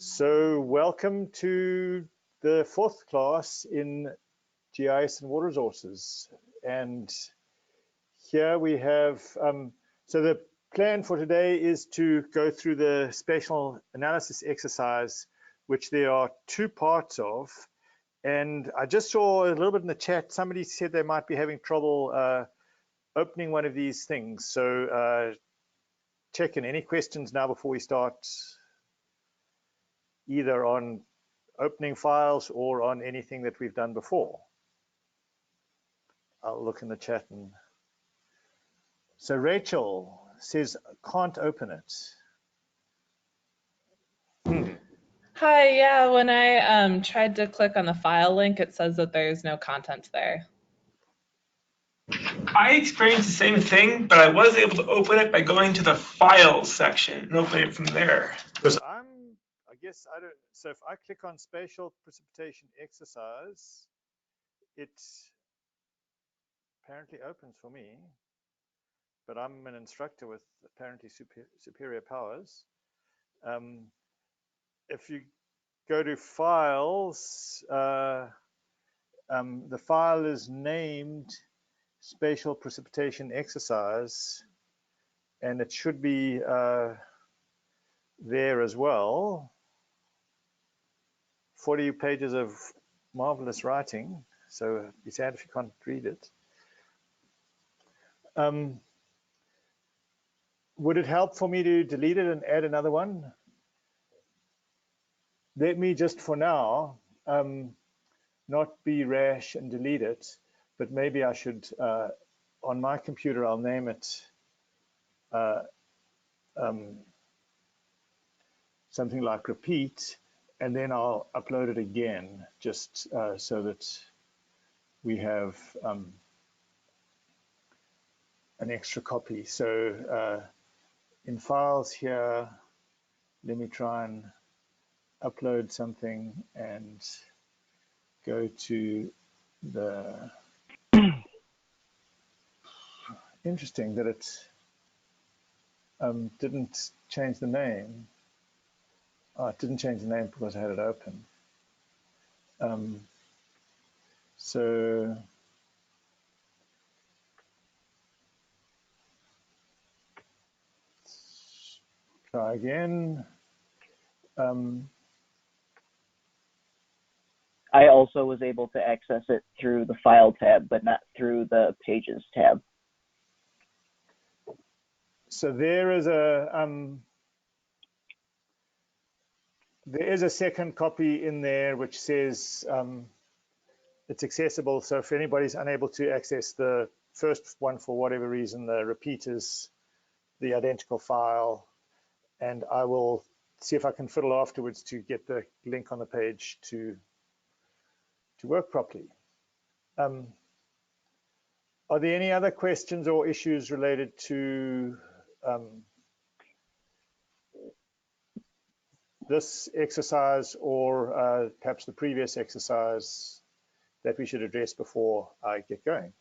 So welcome to the fourth class in GIS and water resources. And here we have, so the plan for today is to go through the spatial analysis exercise, which there are two parts of. And I just saw a little bit in the chat, somebody said they might be having trouble opening one of these things. So check in. Any questions now before we start, either on opening files or on anything that we've done before? I'll look in the chat. And so Rachel says, can't open it. Hi, yeah, when I tried to click on the file link, it says that there's no content there. I experienced the same thing, but I was able to open it by going to the Files section and opening it from there. Because I guess I don't, so if I click on Spatial Precipitation Exercise, it apparently opens for me, but I'm an instructor with apparently superior powers. If you go to Files, the file is named Spatial Precipitation Exercise, and it should be there as well. 40 pages of marvelous writing, so be sad if you can't read it. Would it help for me to delete it and add another one? Let me just for now not be rash and delete it, but maybe I should, on my computer, I'll name it something like repeat, and then I'll upload it again, just so that we have an extra copy. So in files here, let me try and upload something and go to the, interesting that it didn't change the name. Oh, it didn't change the name because I had it open. So try again. I also was able to access it through the File tab, but not through the Pages tab. So there is a second copy in there which says it's accessible. So if anybody's unable to access the first one for whatever reason, the repeat is the identical file, and I will see if I can fiddle afterwards to get the link on the page to work properly. Are there any other questions or issues related to this exercise or perhaps the previous exercise that we should address before I get going?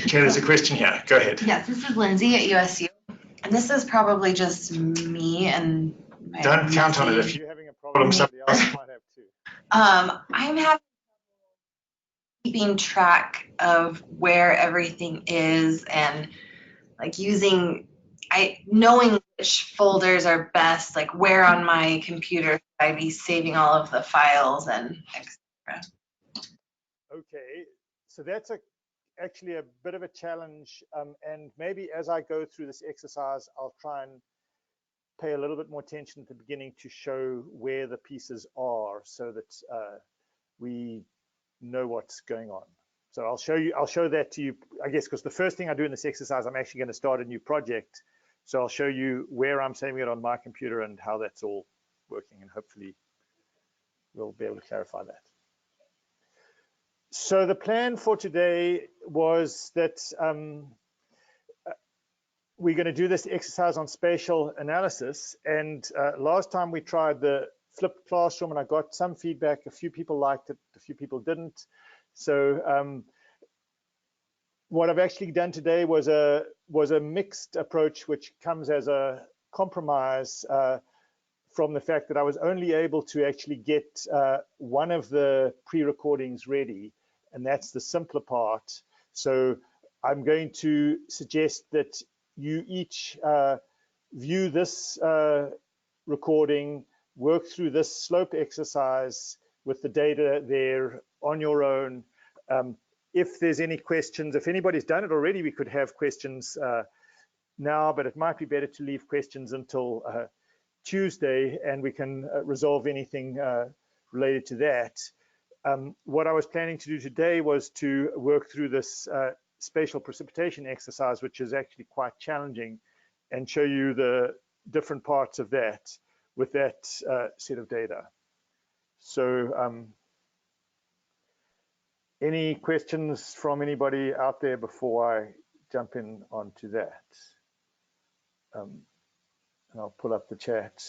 Okay, there's a question here. Go ahead. Yes, this is Lindsay at USU. And this is probably just me and my Don't count on it. If you're having a problem, somebody else might have too. I'm having trouble keeping track of where everything is and like knowing which folders are best, like where on my computer should I be saving all of the files and etc. Okay, so that's actually a bit of a challenge, and maybe as I go through this exercise, I'll try and pay a little bit more attention at the beginning to show where the pieces are so that we know what's going on. So I'll show that to you, I guess, because the first thing I do in this exercise, I'm actually going to start a new project. So I'll show you where I'm saving it on my computer and how that's all working, and hopefully we'll be able to clarify that. So the plan for today was that we're going to do this exercise on spatial analysis. And last time we tried the flipped classroom, and I got some feedback. A few people liked it, a few people didn't. So what I've actually done today was a mixed approach, which comes as a compromise from the fact that I was only able to actually get one of the pre-recordings ready, and that's the simpler part. So I'm going to suggest that you each view this recording, work through this slope exercise with the data there on your own. If there's any questions, if anybody's done it already, we could have questions now, but it might be better to leave questions until Tuesday, and we can resolve anything related to that. What I was planning to do today was to work through this spatial precipitation exercise, which is actually quite challenging, and show you the different parts of that with that set of data. So any questions from anybody out there before I jump in onto that? And I'll pull up the chat.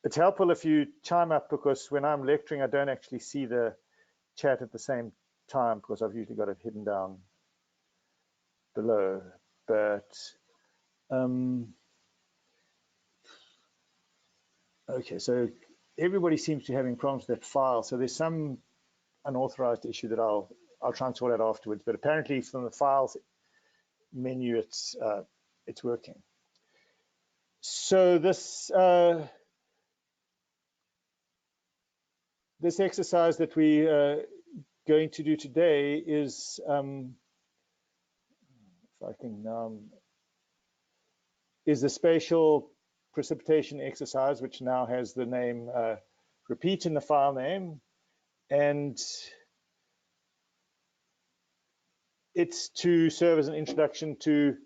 It's helpful if you chime up, because when I'm lecturing, I don't actually see the chat at the same time, because I've usually got it hidden down below. But okay, so everybody seems to be having problems with that file. So there's some unauthorized issue that I'll try and sort out afterwards. But apparently from the files menu, it's working. So this this exercise that we going to do today is, if I can is the spatial precipitation exercise, which now has the name repeat in the file name, and it's to serve as an introduction to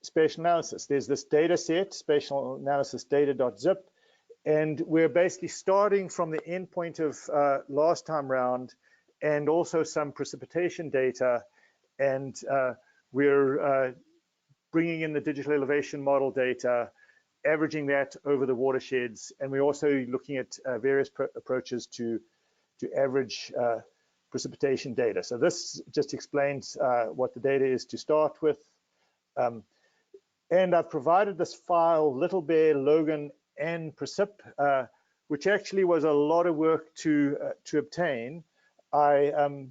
spatial analysis. There's this data set, spatial analysis data.zip, and we're basically starting from the endpoint of last time round, and also some precipitation data, and we're bringing in the digital elevation model data, averaging that over the watersheds, and we're also looking at various approaches to average precipitation data. So this just explains what the data is to start with. And I've provided this file, Little Bear, Logan, and Precip, which actually was a lot of work to obtain. I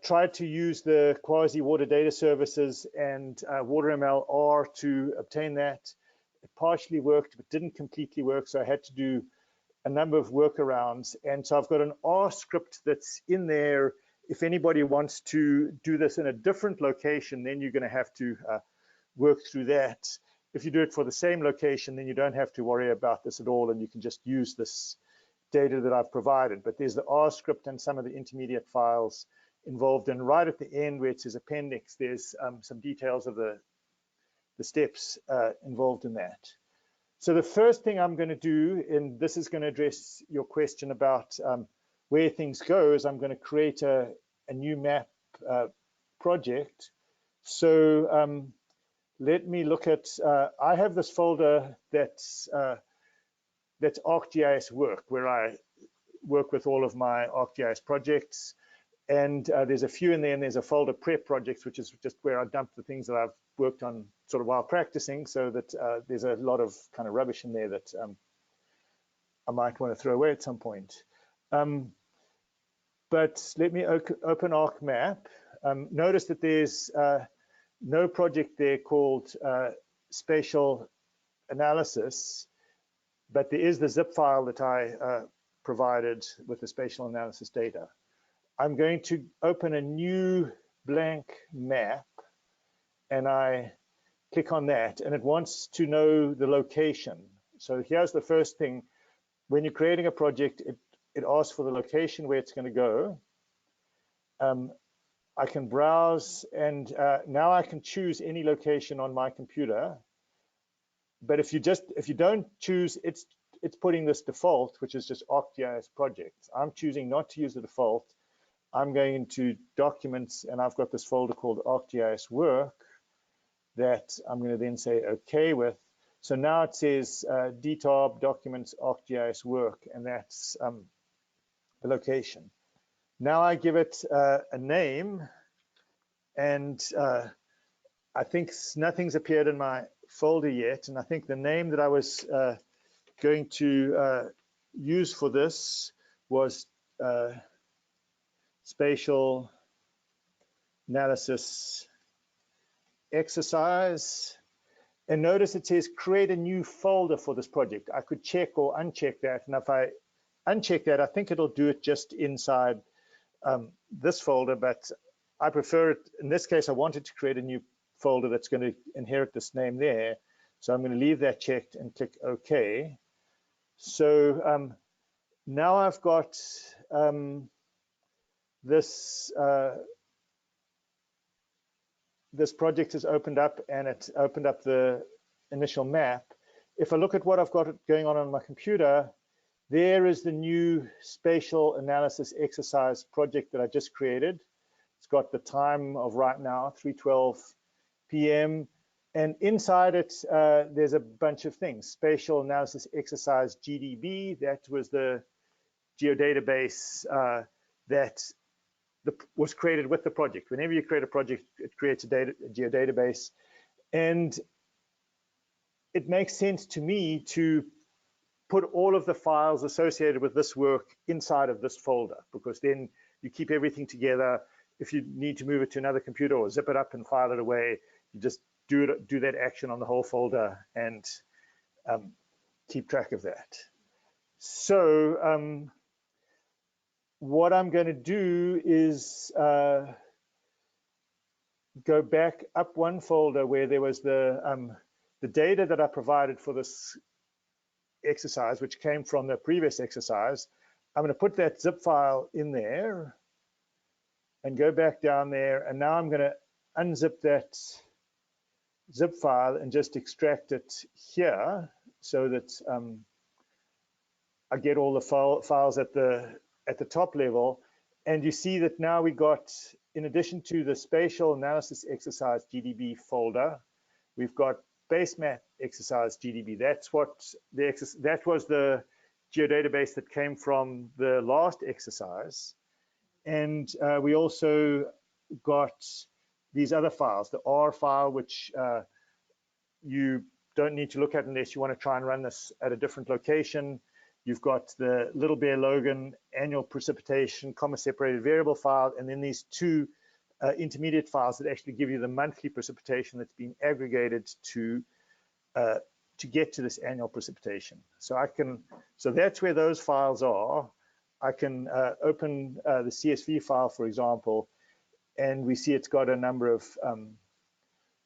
tried to use the CUAHSI Water Data Services and WaterML-R to obtain that. It partially worked, but didn't completely work, so I had to do a number of workarounds. And so I've got an R script that's in there. If anybody wants to do this in a different location, then you're going to have to work through that. If you do it for the same location, then you don't have to worry about this at all, and you can just use this data that I've provided. But there's the R script and some of the intermediate files involved, and right at the end where it says appendix, there's some details of the steps involved in that. So the first thing I'm going to do, and this is going to address your question about where things go, is I'm going to create a new map project. So let me look at, I have this folder that's ArcGIS work, where I work with all of my ArcGIS projects. And there's a few in there, and there's a folder prep projects, which is just where I dump the things that I've worked on sort of while practicing, so that there's a lot of kind of rubbish in there that I might want to throw away at some point. But let me open ArcMap. Notice that there's no project there called Spatial Analysis, but there is the zip file that I provided with the spatial analysis data. I'm going to open a new blank map, and I click on that, and it wants to know the location. So here's the first thing. When you're creating a project, it asks for the location where it's going to go. I can browse, and now I can choose any location on my computer. But if you don't choose, it's putting this default, which is just ArcGIS projects. I'm choosing not to use the default. I'm going into documents, and I've got this folder called ArcGIS work that I'm going to then say OK with. So now it says DTARB documents ArcGIS work, and that's the location. Now I give it a name, and I think nothing's appeared in my folder yet, and I think the name that I was going to use for this was Spatial Analysis Exercise. And notice it says create a new folder for this project. I could check or uncheck that, and if I uncheck that, I think it'll do it just inside this folder, but I prefer it, in this case, I wanted to create a new folder that's going to inherit this name there. So I'm going to leave that checked and click OK. So now I've got this project is opened up, and it's opened up the initial map. If I look at what I've got going on my computer, there is the new spatial analysis exercise project that I just created. It's got the time of right now, 3:12 p.m. And inside it, there's a bunch of things. Spatial Analysis Exercise GDB, that was the geodatabase that was created with the project. Whenever you create a project, it creates a geodatabase. And it makes sense to me to put all of the files associated with this work inside of this folder, because then you keep everything together. If you need to move it to another computer or zip it up and file it away, you just do that action on the whole folder and keep track of that. So what I'm going to do is go back up one folder where there was the data that I provided for this exercise, which came from the previous exercise. I'm going to put that zip file in there and go back down there, and now I'm going to unzip that zip file and just extract it here so that I get all the files at the top level. And you see that now we got, in addition to the Spatial Analysis Exercise GDB folder, we've got Base Map Exercise GDB. That was the geodatabase that came from the last exercise. And we also got these other files, the R file, which you don't need to look at unless you want to try and run this at a different location. You've got the Little Bear Logan annual precipitation, comma-separated variable file, and then these two intermediate files that actually give you the monthly precipitation that's been aggregated to get to this annual precipitation. So that's where those files are. I can open the CSV file, for example, and we see it's got a number of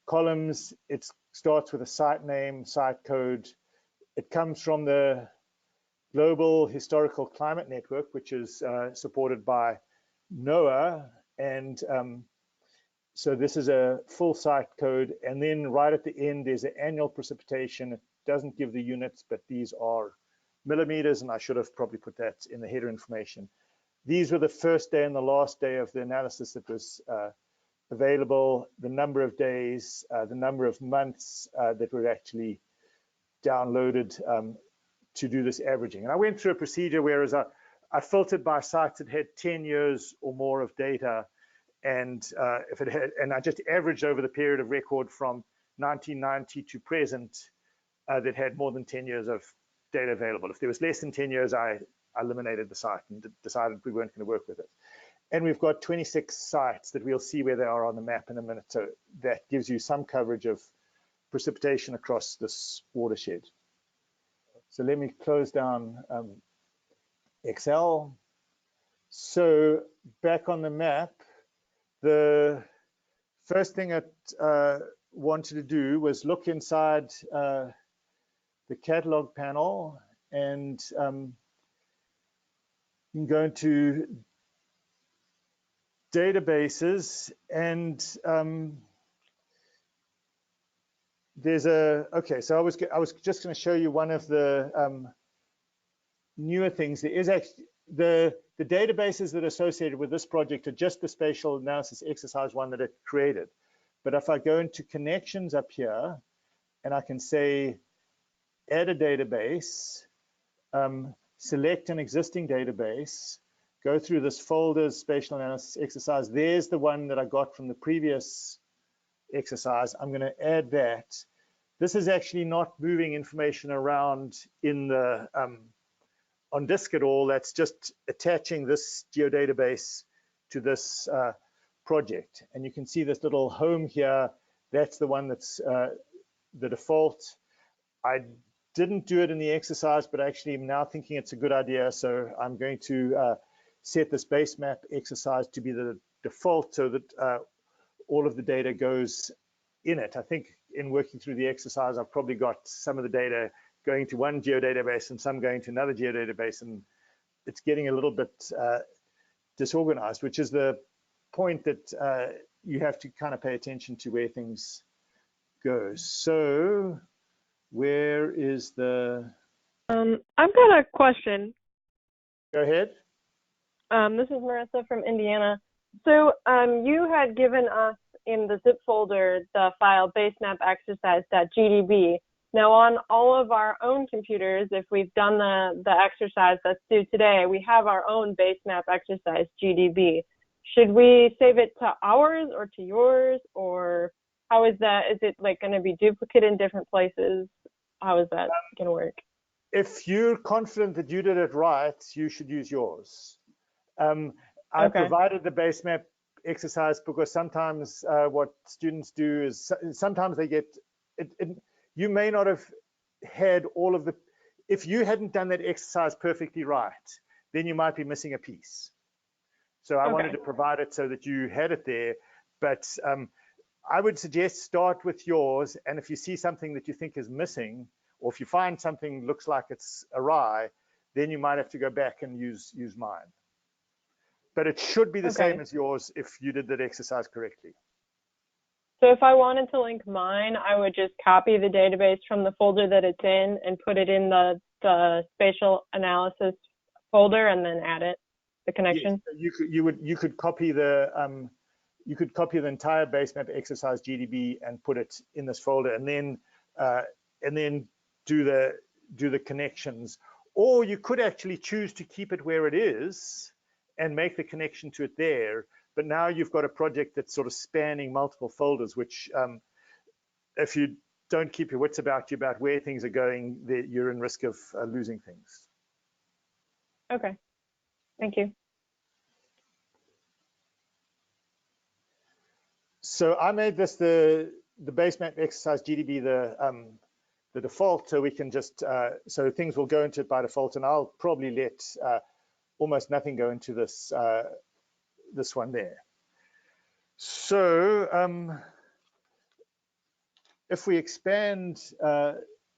columns. It starts with a site name, site code. It comes from the Global Historical Climate Network, which is supported by NOAA. And so this is a full site code. And then right at the end, there's an annual precipitation. It doesn't give the units, but these are millimeters, and I should have probably put that in the header information. These were the first day and the last day of the analysis that was available, the number of days, the number of months that were actually downloaded to do this averaging. And I went through a procedure whereas I filtered by sites that had 10 years or more of data, and I just averaged over the period of record from 1990 to present that had more than 10 years of data available. If there was less than 10 years, I eliminated the site and decided we weren't going to work with it. And we've got 26 sites that we'll see where they are on the map in a minute. So that gives you some coverage of precipitation across this watershed. So let me close down Excel. So back on the map, the first thing I wanted to do was look inside the catalog panel, and you can go into databases, and there's okay, so I was just going to show you one of the newer things. There is actually the databases that are associated with this project are just the Spatial Analysis Exercise one that it created. But if I go into connections up here, and I can say add a database, select an existing database, go through this folders spatial analysis exercise. There's the one that I got from the previous exercise. I'm going to add that. This is actually not moving information around in the on disk at all. That's just attaching this geodatabase to this project. And you can see this little home here. That's the one that's the default. I didn't do it in the exercise, but actually I'm now thinking it's a good idea. So I'm going to set this base map exercise to be the default so that all of the data goes in it. I think in working through the exercise, I've probably got some of the data going to one geodatabase and some going to another geodatabase, and it's getting a little bit disorganized, which is the point that you have to kind of pay attention to where things go. So where is the... I've got a question. Go ahead. This is Marissa from Indiana. So you had given us in the zip folder the file basemap exercise.gdb. Now on all of our own computers, if we've done the exercise that's due today, we have our own basemap exercise.gdb. Should we save it to ours or to yours, or how is that? Is it like going to be duplicate in different places? How is that going to work? If you're confident that you did it right, you should use yours. I provided the basemap exercise because sometimes what students do is sometimes they get you may not have had all of the, if you hadn't done that exercise perfectly right, then you might be missing a piece. So I wanted to provide it so that you had it there, but I would suggest start with yours, and if you see something that you think is missing, or if you find something looks like it's awry, then you might have to go back and use mine. But it should be the same as yours if you did that exercise correctly. So if I wanted to link mine, I would just copy the database from the folder that it's in and put it in the spatial analysis folder and then add it, the connection. Yes, you could copy the entire basemap exercise GDB and put it in this folder, and then do the connections. Or you could actually choose to keep it where it is and make the connection to it there. But now you've got a project that's sort of spanning multiple folders, which if you don't keep your wits about you about where things are going, you're in risk of losing things. Okay, thank you. So I made this the basemap exercise GDB the default, so we can just so things will go into it by default, and I'll probably let almost nothing go into this this one there. So if we expand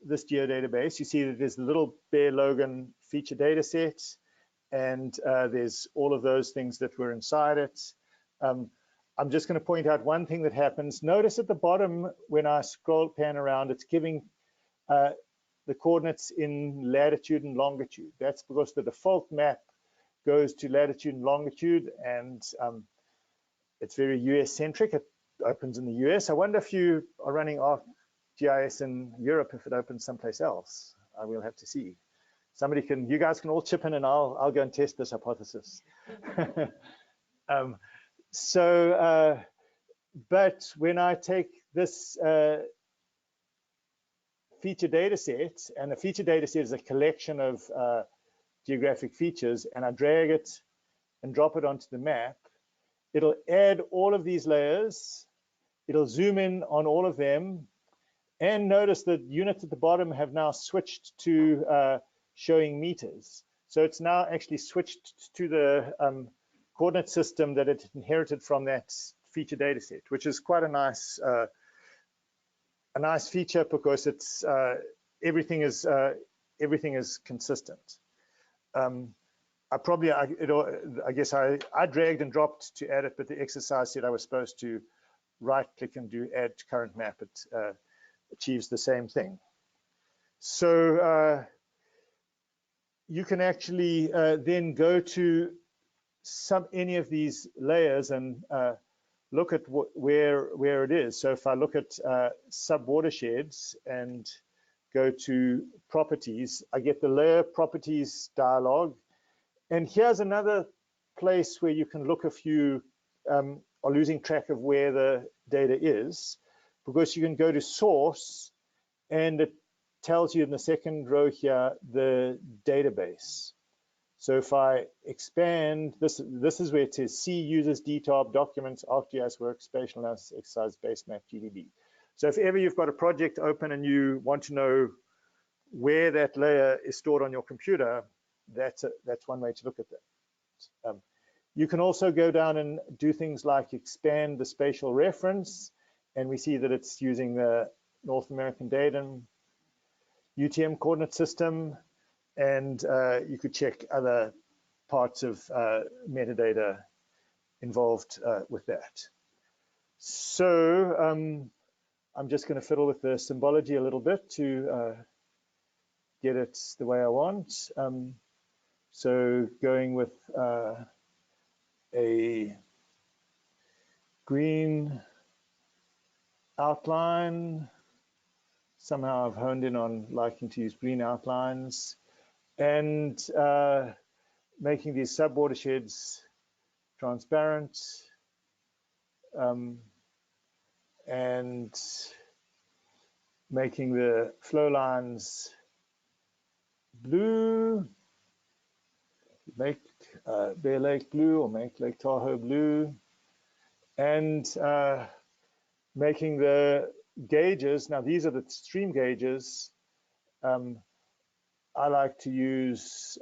this geodatabase, you see that there's a little Bear Logan feature data set, and there's all of those things that were inside it. I'm just going to point out one thing that happens. Notice at the bottom, when I pan around, it's giving the coordinates in latitude and longitude. That's because the default map goes to latitude and longitude, and it's very US centric. It opens in the US. I wonder if you are running ArcGIS in Europe, if it opens someplace else. I will have to see. Somebody can, you guys can all chip in, and I'll go and test this hypothesis. But when I take this feature data set, and a feature data set is a collection of geographic features, and I drag it and drop it onto the map, it'll add all of these layers, it'll zoom in on all of them, and notice that units at the bottom have now switched to showing meters. So it's now actually switched to the coordinate system that it inherited from that feature data set, which is quite a nice feature because it's everything is consistent. I guess I dragged and dropped to add it, but the exercise said I was supposed to right click and do add to current map. It achieves the same thing. So you can actually then go to any of these layers and look at where it is. So if I look at sub-watersheds and go to properties, I get the layer properties dialog. And here's another place where you can look if you are losing track of where the data is, because you can go to source and it tells you in the second row here the database. So if I expand, this is where it says C users, DTOB, documents, ArcGIS work, spatial analysis, exercise, base map, GDB. So if ever you've got a project open and you want to know where that layer is stored on your computer, that's one way to look at that. You can also go down and do things like expand the spatial reference, and we see that it's using the North American datum, UTM coordinate system, and you could check other parts of metadata involved with that. So I'm just going to fiddle with the symbology a little bit to get it the way I want. So going with a green outline. Somehow I've honed in on liking to use green outlines, and making these sub-watersheds transparent, and making the flow lines blue, make Bear Lake blue or make Lake Tahoe blue, and making the gauges, now these are the stream gauges. I like to use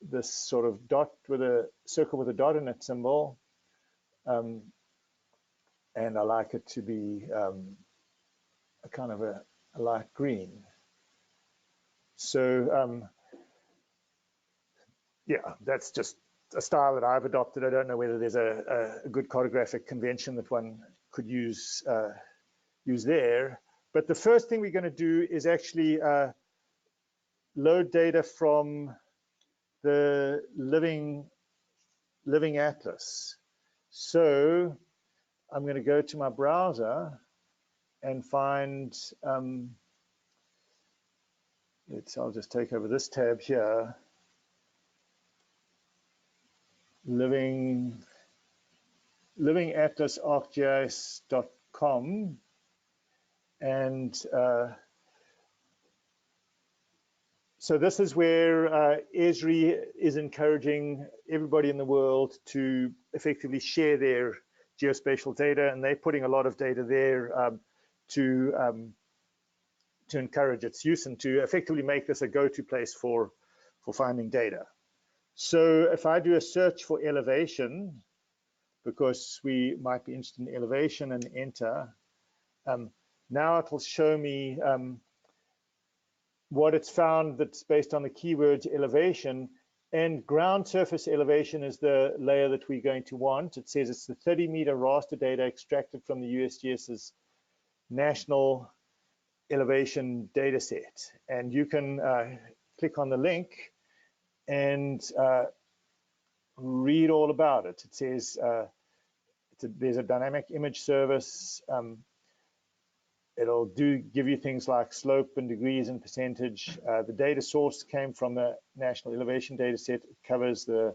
this sort of dot with a circle with a dot in it symbol, and I like it to be a kind of a light green. So yeah, that's just a style that I've adopted. I don't know whether there's a good cartographic convention that one could use there. But the first thing we're going to do is actually load data from the living atlas. So I'm going to go to my browser and find, I'll just take over this tab here, living atlas arcgis.com, and so this is where Esri is encouraging everybody in the world to effectively share their geospatial data, and they're putting a lot of data there to encourage its use and to effectively make this a go-to place for finding data. So if I do a search for elevation, because we might be interested in elevation, and enter, now it will show me what it's found that's based on the keywords elevation, and ground surface elevation is the layer that we're going to want. It says it's the 30-meter raster data extracted from the USGS's national elevation data set. And you can click on the link and read all about it. It says there's a dynamic image service. It'll give you things like slope and degrees and percentage. The data source came from the National Elevation Data Set. It covers the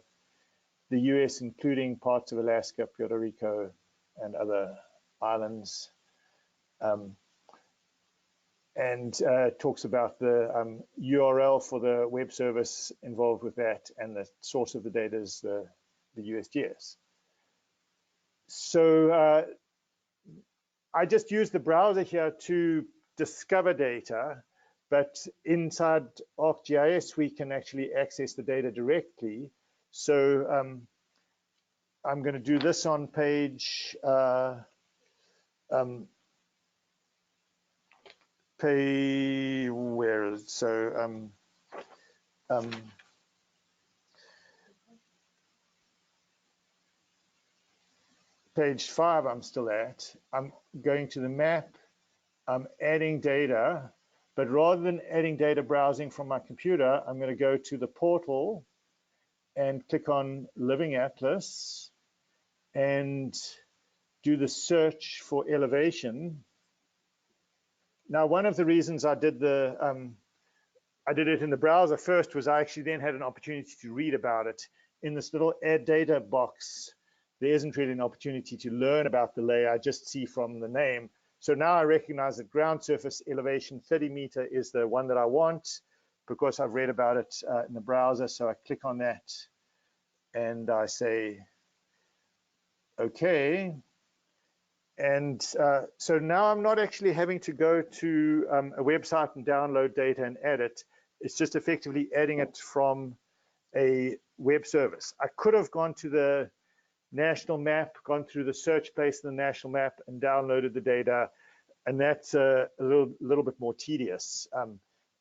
US, including parts of Alaska, Puerto Rico, and other islands. And talks about the URL for the web service involved with that, and the source of the data is the USGS. So I just use the browser here to discover data, but inside ArcGIS we can actually access the data directly. So I'm going to do this on page where is it? So page 5 I'm still at. I'm going to the map, I'm adding data, but rather than adding data browsing from my computer, I'm going to go to the portal and click on Living Atlas and do the search for elevation. Now, one of the reasons I did it in the browser first was I actually then had an opportunity to read about it in this little add data box, there isn't really an opportunity to learn about the layer. I just see from the name. So now I recognize that ground surface elevation 30 meter is the one that I want because I've read about it in the browser. So I click on that and I say, okay. And so now I'm not actually having to go to a website and download data and add it. It's just effectively adding it from a web service. I could have gone to the national map, gone through the search place in the national map and downloaded the data, and that's a little bit more tedious.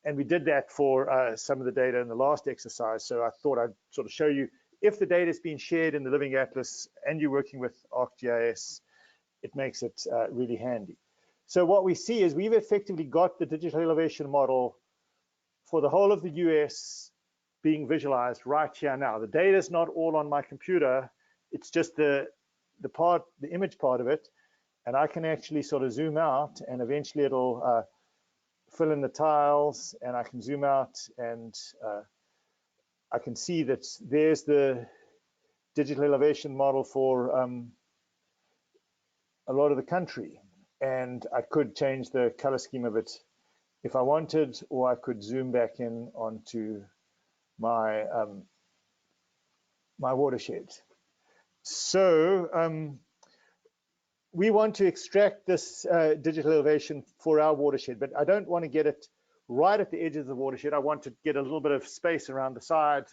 And we did that for some of the data in the last exercise, so I thought I'd sort of show you if the data is being shared in the Living Atlas and you're working with ArcGIS, it makes it really handy. So what we see is we've effectively got the digital elevation model for the whole of the US being visualized right here now. The data is not all on my computer. It's just the image part of it, and I can actually sort of zoom out, and eventually it'll fill in the tiles, and I can zoom out, and I can see that there's the digital elevation model for a lot of the country, and I could change the color scheme of it if I wanted, or I could zoom back in onto my my watershed. So we want to extract this digital elevation for our watershed, but I don't want to get it right at the edge of the watershed. I want to get a little bit of space around the side.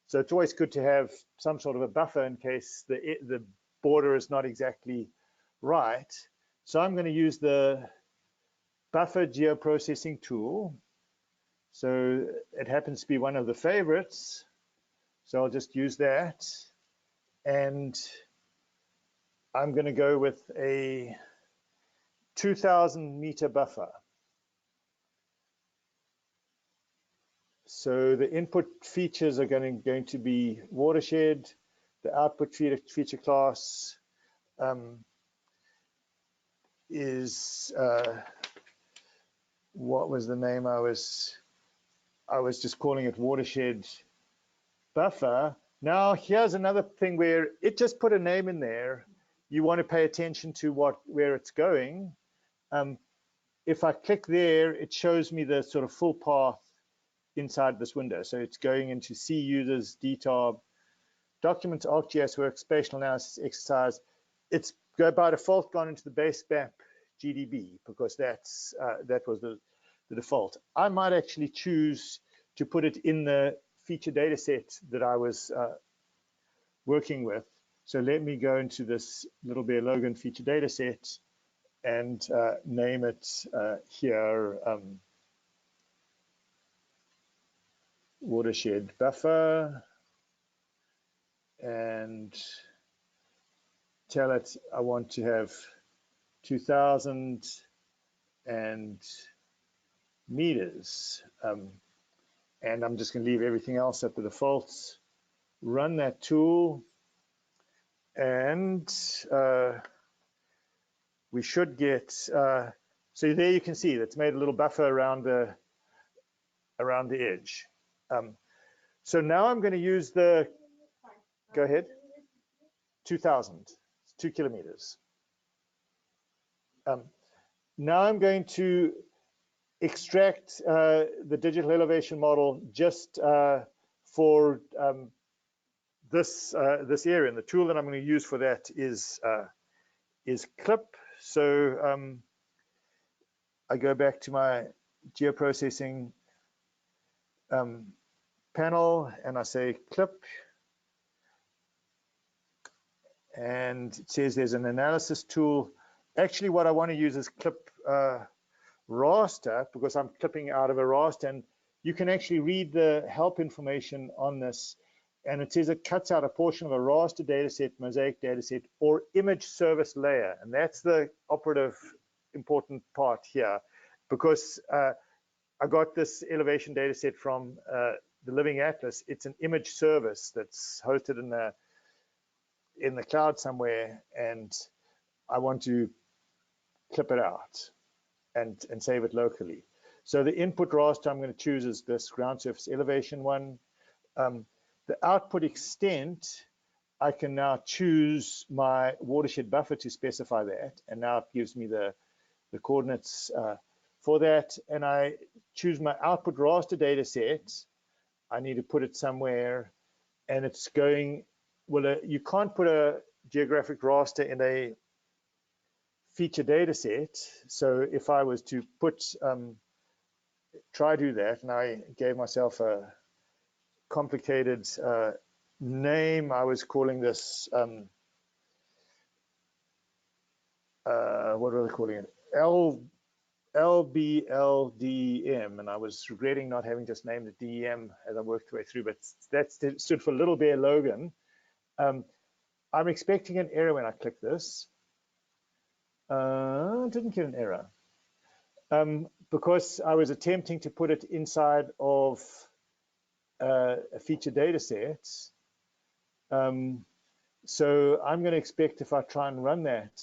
So it's always good to have some sort of a buffer in case the border is not exactly right. So I'm going to use the buffer geoprocessing tool. So it happens to be one of the favorites. So I'll just use that. And I'm going to go with a 2,000 meter buffer. So the input features are going to be watershed. The output feature class is what was the name? I was just calling it watershed buffer. Now here's another thing where it just put a name in there. You want to pay attention to where it's going. If I click there, it shows me the sort of full path inside this window. So it's going into C users, DTARB, documents, ArcGIS work, spatial analysis exercise. It's by default gone into the base map GDB because that was the default. I might actually choose to put it in the feature data set that I was working with. So let me go into this Little Bear Logan feature data set and name it here watershed buffer, and tell it I want to have 2,000 meters. And I'm just going to leave everything else at the defaults. Run that tool, and we should get. So there you can see it's made a little buffer around the edge. So now I'm going to use the. Go ahead. 2,000, 2 kilometers. Now I'm going to extract the digital elevation model just for this area, and the tool that I'm going to use for that is Clip. So I go back to my geoprocessing panel and I say Clip, and it says there's an analysis tool. Actually, what I want to use is Clip Raster because I'm clipping out of a raster, and you can actually read the help information on this, and it says it cuts out a portion of a raster dataset, mosaic dataset, or image service layer, and that's the operative important part here, because I got this elevation dataset from the Living Atlas. It's an image service that's hosted in the cloud somewhere, and I want to clip it out and save it locally. So the input raster I'm going to choose is this ground surface elevation one. The output extent, I can now choose my watershed buffer to specify that, and now it gives me the coordinates for that. And I choose my output raster data set. I need to put it somewhere, and it's going, well, you can't put a geographic raster in a feature data set. So if I was to put, try do that, and I gave myself a complicated name, I was calling this, what were they calling it? LBLDM, and I was regretting not having just named it DEM as I worked my way through, but that stood for Little Bear Logan. I'm expecting an error when I click this. Didn't get an error because I was attempting to put it inside of a feature data set. So I'm going to expect if I try and run that,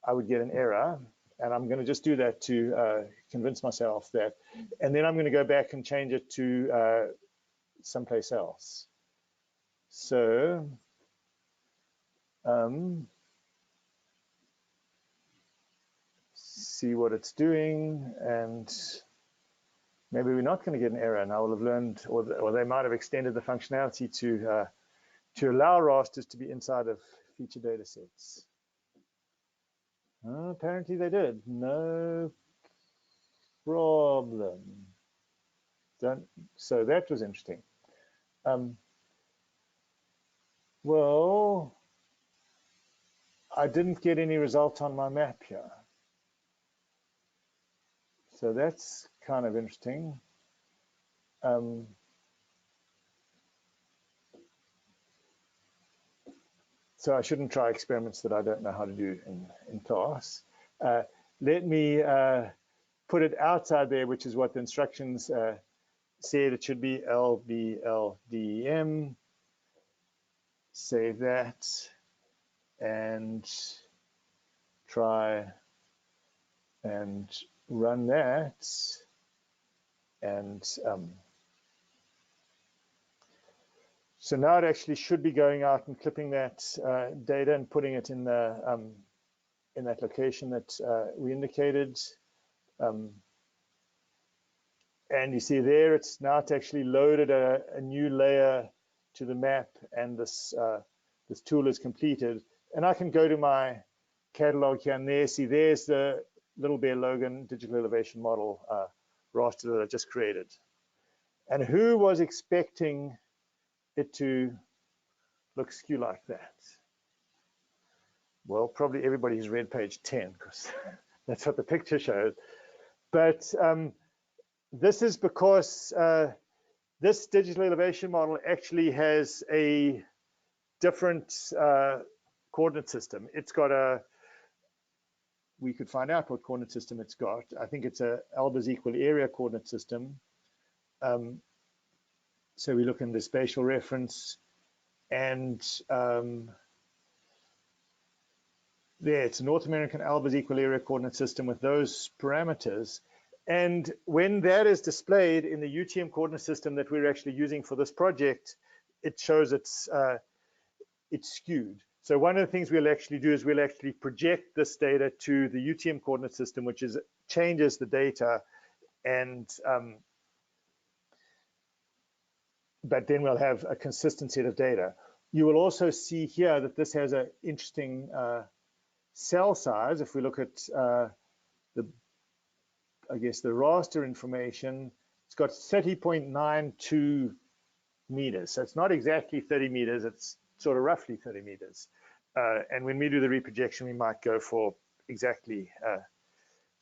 I would get an error. And I'm going to just do that to convince myself that. And then I'm going to go back and change it to someplace else. So see what it's doing, and maybe we're not going to get an error, and I will have learned, or they might have extended the functionality to allow rasters to be inside of feature data sets. Apparently they did. No problem. So that was interesting. Well, I didn't get any result on my map here. So that's kind of interesting. So I shouldn't try experiments that I don't know how to do in class. Let me put it outside there, which is what the instructions said. It should be LBLDM. Save that and try and run that. And so now it actually should be going out and clipping that data and putting it in the in that location that we indicated. And you see there, it's actually loaded a new layer to the map, and this this tool is completed. And I can go to my catalog here and there. See, there's the Little Bear Logan digital elevation model raster that I just created. And who was expecting it to look skew like that? Well, probably everybody who's read page 10, because that's what the picture shows. But this is because this digital elevation model actually has a different coordinate system. It's got a, we could find out what coordinate system it's got. I think it's a Albers equal area coordinate system. So we look in the spatial reference, and there, it's a North American Albers equal area coordinate system with those parameters. And when that is displayed in the UTM coordinate system that we're actually using for this project, it shows it's skewed. So one of the things we'll actually do is we'll actually project this data to the UTM coordinate system, which is changes the data, and but then we'll have a consistent set of data. You will also see here that this has an interesting cell size. If we look at I guess the raster information, it's got 30.92 meters. So it's not exactly 30 meters, it's sort of roughly 30 meters. And when we do the reprojection, we might go for exactly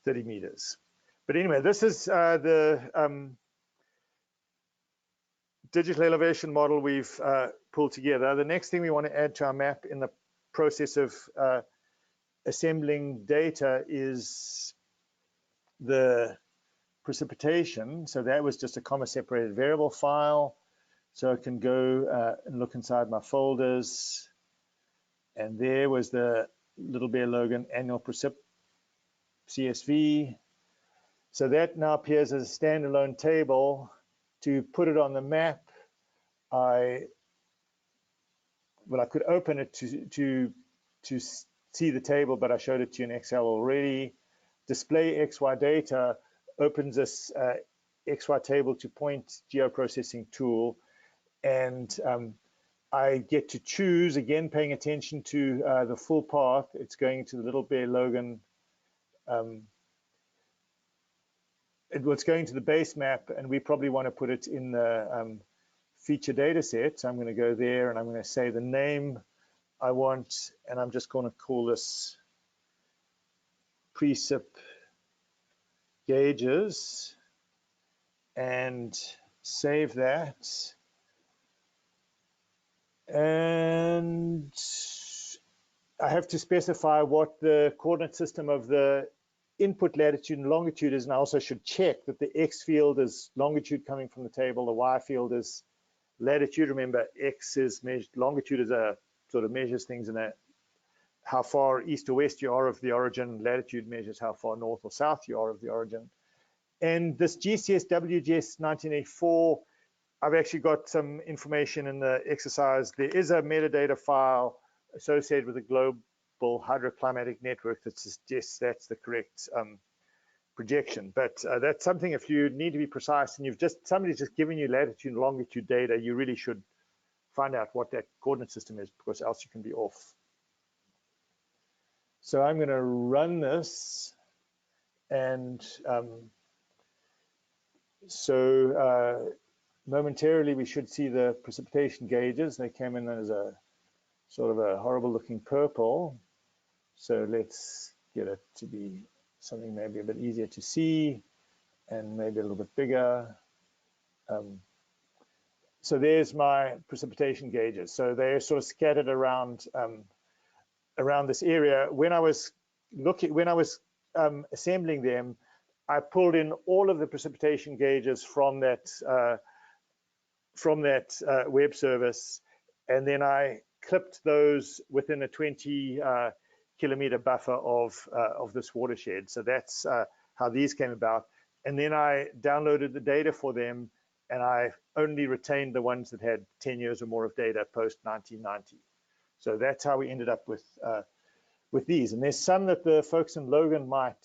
30 meters. But anyway, this is the digital elevation model we've pulled together. The next thing we want to add to our map in the process of assembling data is the precipitation. So that was just a comma separated variable file. So I can go and look inside my folders, and there was the Little Bear Logan annual precip CSV. So that now appears as a standalone table. To put it on the map, I could open it to see the table, but I showed it to you in Excel already. Display XY data opens this XY table to point geoprocessing tool, and I get to choose, again paying attention to the full path. It's going to the Little Bear Logan. It's going to the base map, and we probably want to put it in the feature data set. So I'm going to go there, and I'm going to say the name I want, and I'm just going to call this Precip Gauges, and save that. And I have to specify what the coordinate system of the input latitude and longitude is, and I also should check that the X field is longitude coming from the table, the Y field is latitude. Remember, X is measured, longitude is a sort of measures things in a how far east or west you are of the origin. Latitude measures how far north or south you are of the origin. And this GCS WGS 1984, I've actually got some information in the exercise. There is a metadata file associated with the global hydroclimatic network that suggests that's the correct projection. But that's something, if you need to be precise and somebody's just given you latitude and longitude data, you really should find out what that coordinate system is, because else you can be off. So I'm going to run this, and momentarily we should see the precipitation gauges. They came in as a sort of a horrible looking purple. So let's get it to be something maybe a bit easier to see and maybe a little bit bigger. So there's my precipitation gauges. So they're sort of scattered around around this area. When I was assembling them, I pulled in all of the precipitation gauges from that web service, and then I clipped those within a 20 kilometer buffer of this watershed. So that's how these came about. And then I downloaded the data for them, and I only retained the ones that had 10 years or more of data post 1990. So that's how we ended up with these. And there's some that the folks in Logan might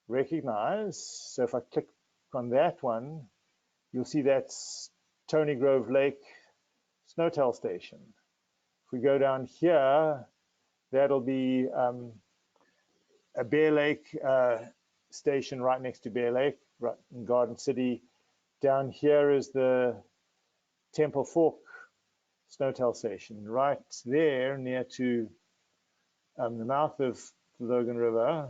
recognize. So if I click on that one, you'll see that's Tony Grove Lake Snowtail Station. If we go down here, that'll be a Bear Lake station right next to Bear Lake, right in Garden City. Down here is the Temple Fork Snowtail Station. Right there, near to the mouth of the Logan River,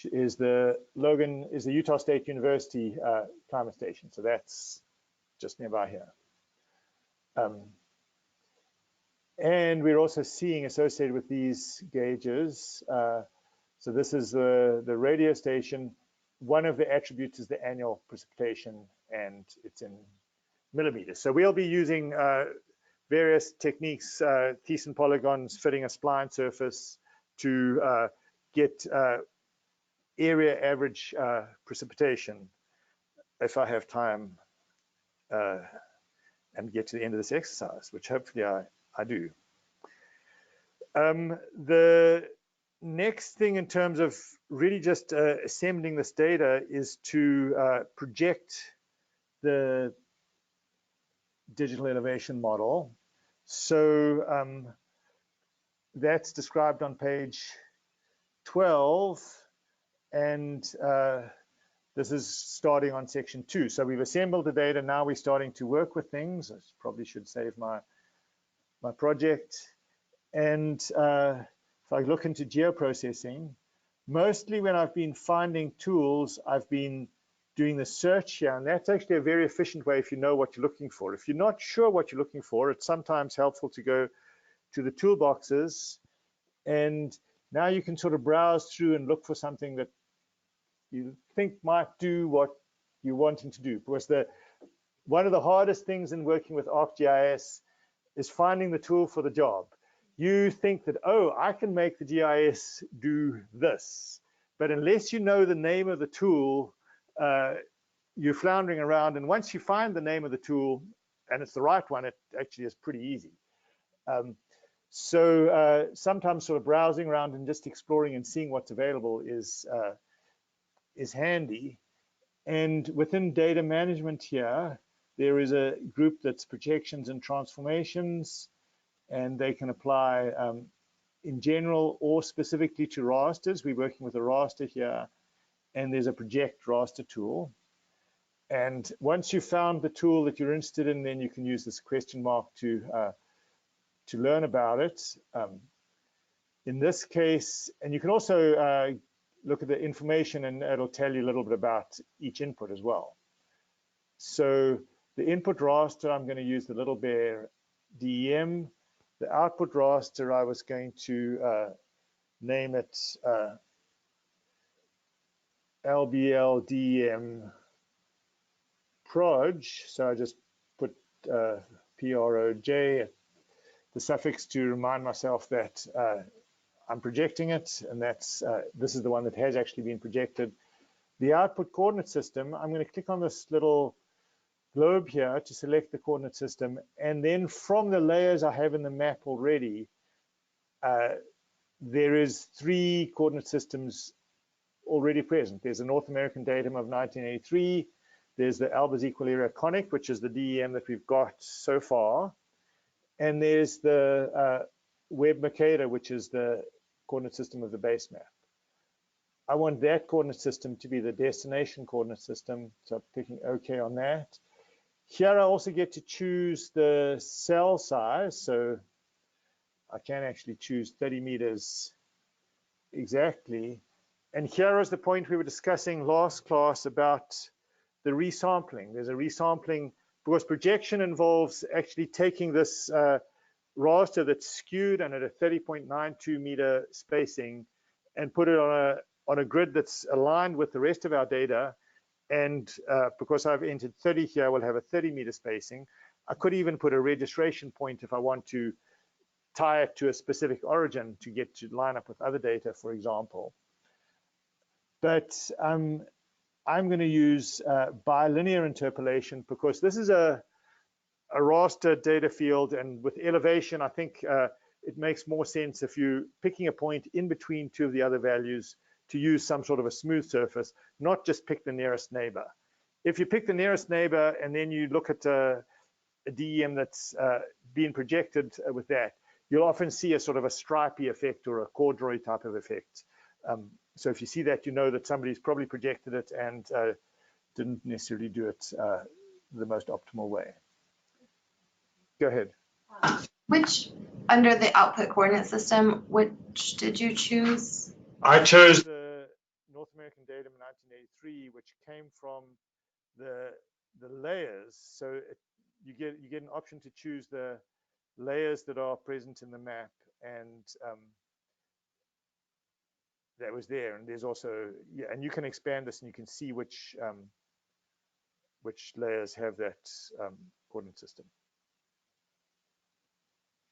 is the Utah State University climate station. So that's just nearby here. And we're also seeing associated with these gauges, so this is the radio station. One of the attributes is the annual precipitation, and it's in millimeters. So we'll be using various techniques, Thiessen polygons, fitting a spline surface to get area average precipitation, if I have time and get to the end of this exercise, which hopefully I do. The next thing in terms of really just assembling this data is to project the digital elevation model. So that's described on page 12, and this is starting on section 2. So we've assembled the data, now we're starting to work with things. I probably should save my project. And if I look into geoprocessing, mostly when I've been finding tools, I've been doing the search here, and that's actually a very efficient way if you know what you're looking for. If you're not sure what you're looking for, it's sometimes helpful to go to the toolboxes, and now you can sort of browse through and look for something that you think might do what you're wanting to do. Because one of the hardest things in working with ArcGIS is finding the tool for the job. You think that, oh, I can make the GIS do this, but unless you know the name of the tool, you're floundering around, and once you find the name of the tool, and it's the right one, it actually is pretty easy. So sometimes sort of browsing around and just exploring and seeing what's available is handy. And within data management here, there is a group that's projections and transformations, and they can apply in general or specifically to rasters. We're working with a raster here, and there's a project raster tool. And once you've found the tool that you're interested in, then you can use this question mark to learn about it. In this case, and you can also look at the information, and it'll tell you a little bit about each input as well. So the input raster, I'm going to use the Little Bear DEM. The output raster, I was going to name it LBL DEM proj. So I just put PROJ, the suffix, to remind myself that I'm projecting it, and that's this is the one that has actually been projected. The output coordinate system, I'm going to click on this little globe here to select the coordinate system, and then from the layers I have in the map already, there is 3 coordinate systems already present. There's a North American datum of 1983. There's the Albers Equal Area Conic, which is the DEM that we've got so far. And there's the Webb Mercator, which is the coordinate system of the base map. I want that coordinate system to be the destination coordinate system, so I'm picking OK on that. Here I also get to choose the cell size, so I can actually choose 30 meters exactly. And here is the point we were discussing last class about the resampling. There's a resampling because projection involves actually taking this raster that's skewed and at a 30.92 meter spacing and put it on a grid that's aligned with the rest of our data. And because I've entered 30 here, I will have a 30 meter spacing. I could even put a registration point if I want to tie it to a specific origin to get to line up with other data, for example. But I'm going to use bilinear interpolation because this is a raster data field, and with elevation, I think it makes more sense if you're picking a point in between 2 of the other values to use some sort of a smooth surface, not just pick the nearest neighbor. If you pick the nearest neighbor and then you look at a DEM that's being projected with that, you'll often see a sort of a stripy effect or a corduroy type of effect. So if you see that, you know that somebody's probably projected it and didn't necessarily do it the most optimal way. Go ahead. Which, under the output coordinate system, which did you choose? I chose the North American datum in 1983, which came from the layers. So you get an option to choose the layers that are present in the map, and that was there. And there's also, yeah, and you can expand this and you can see which layers have that coordinate system.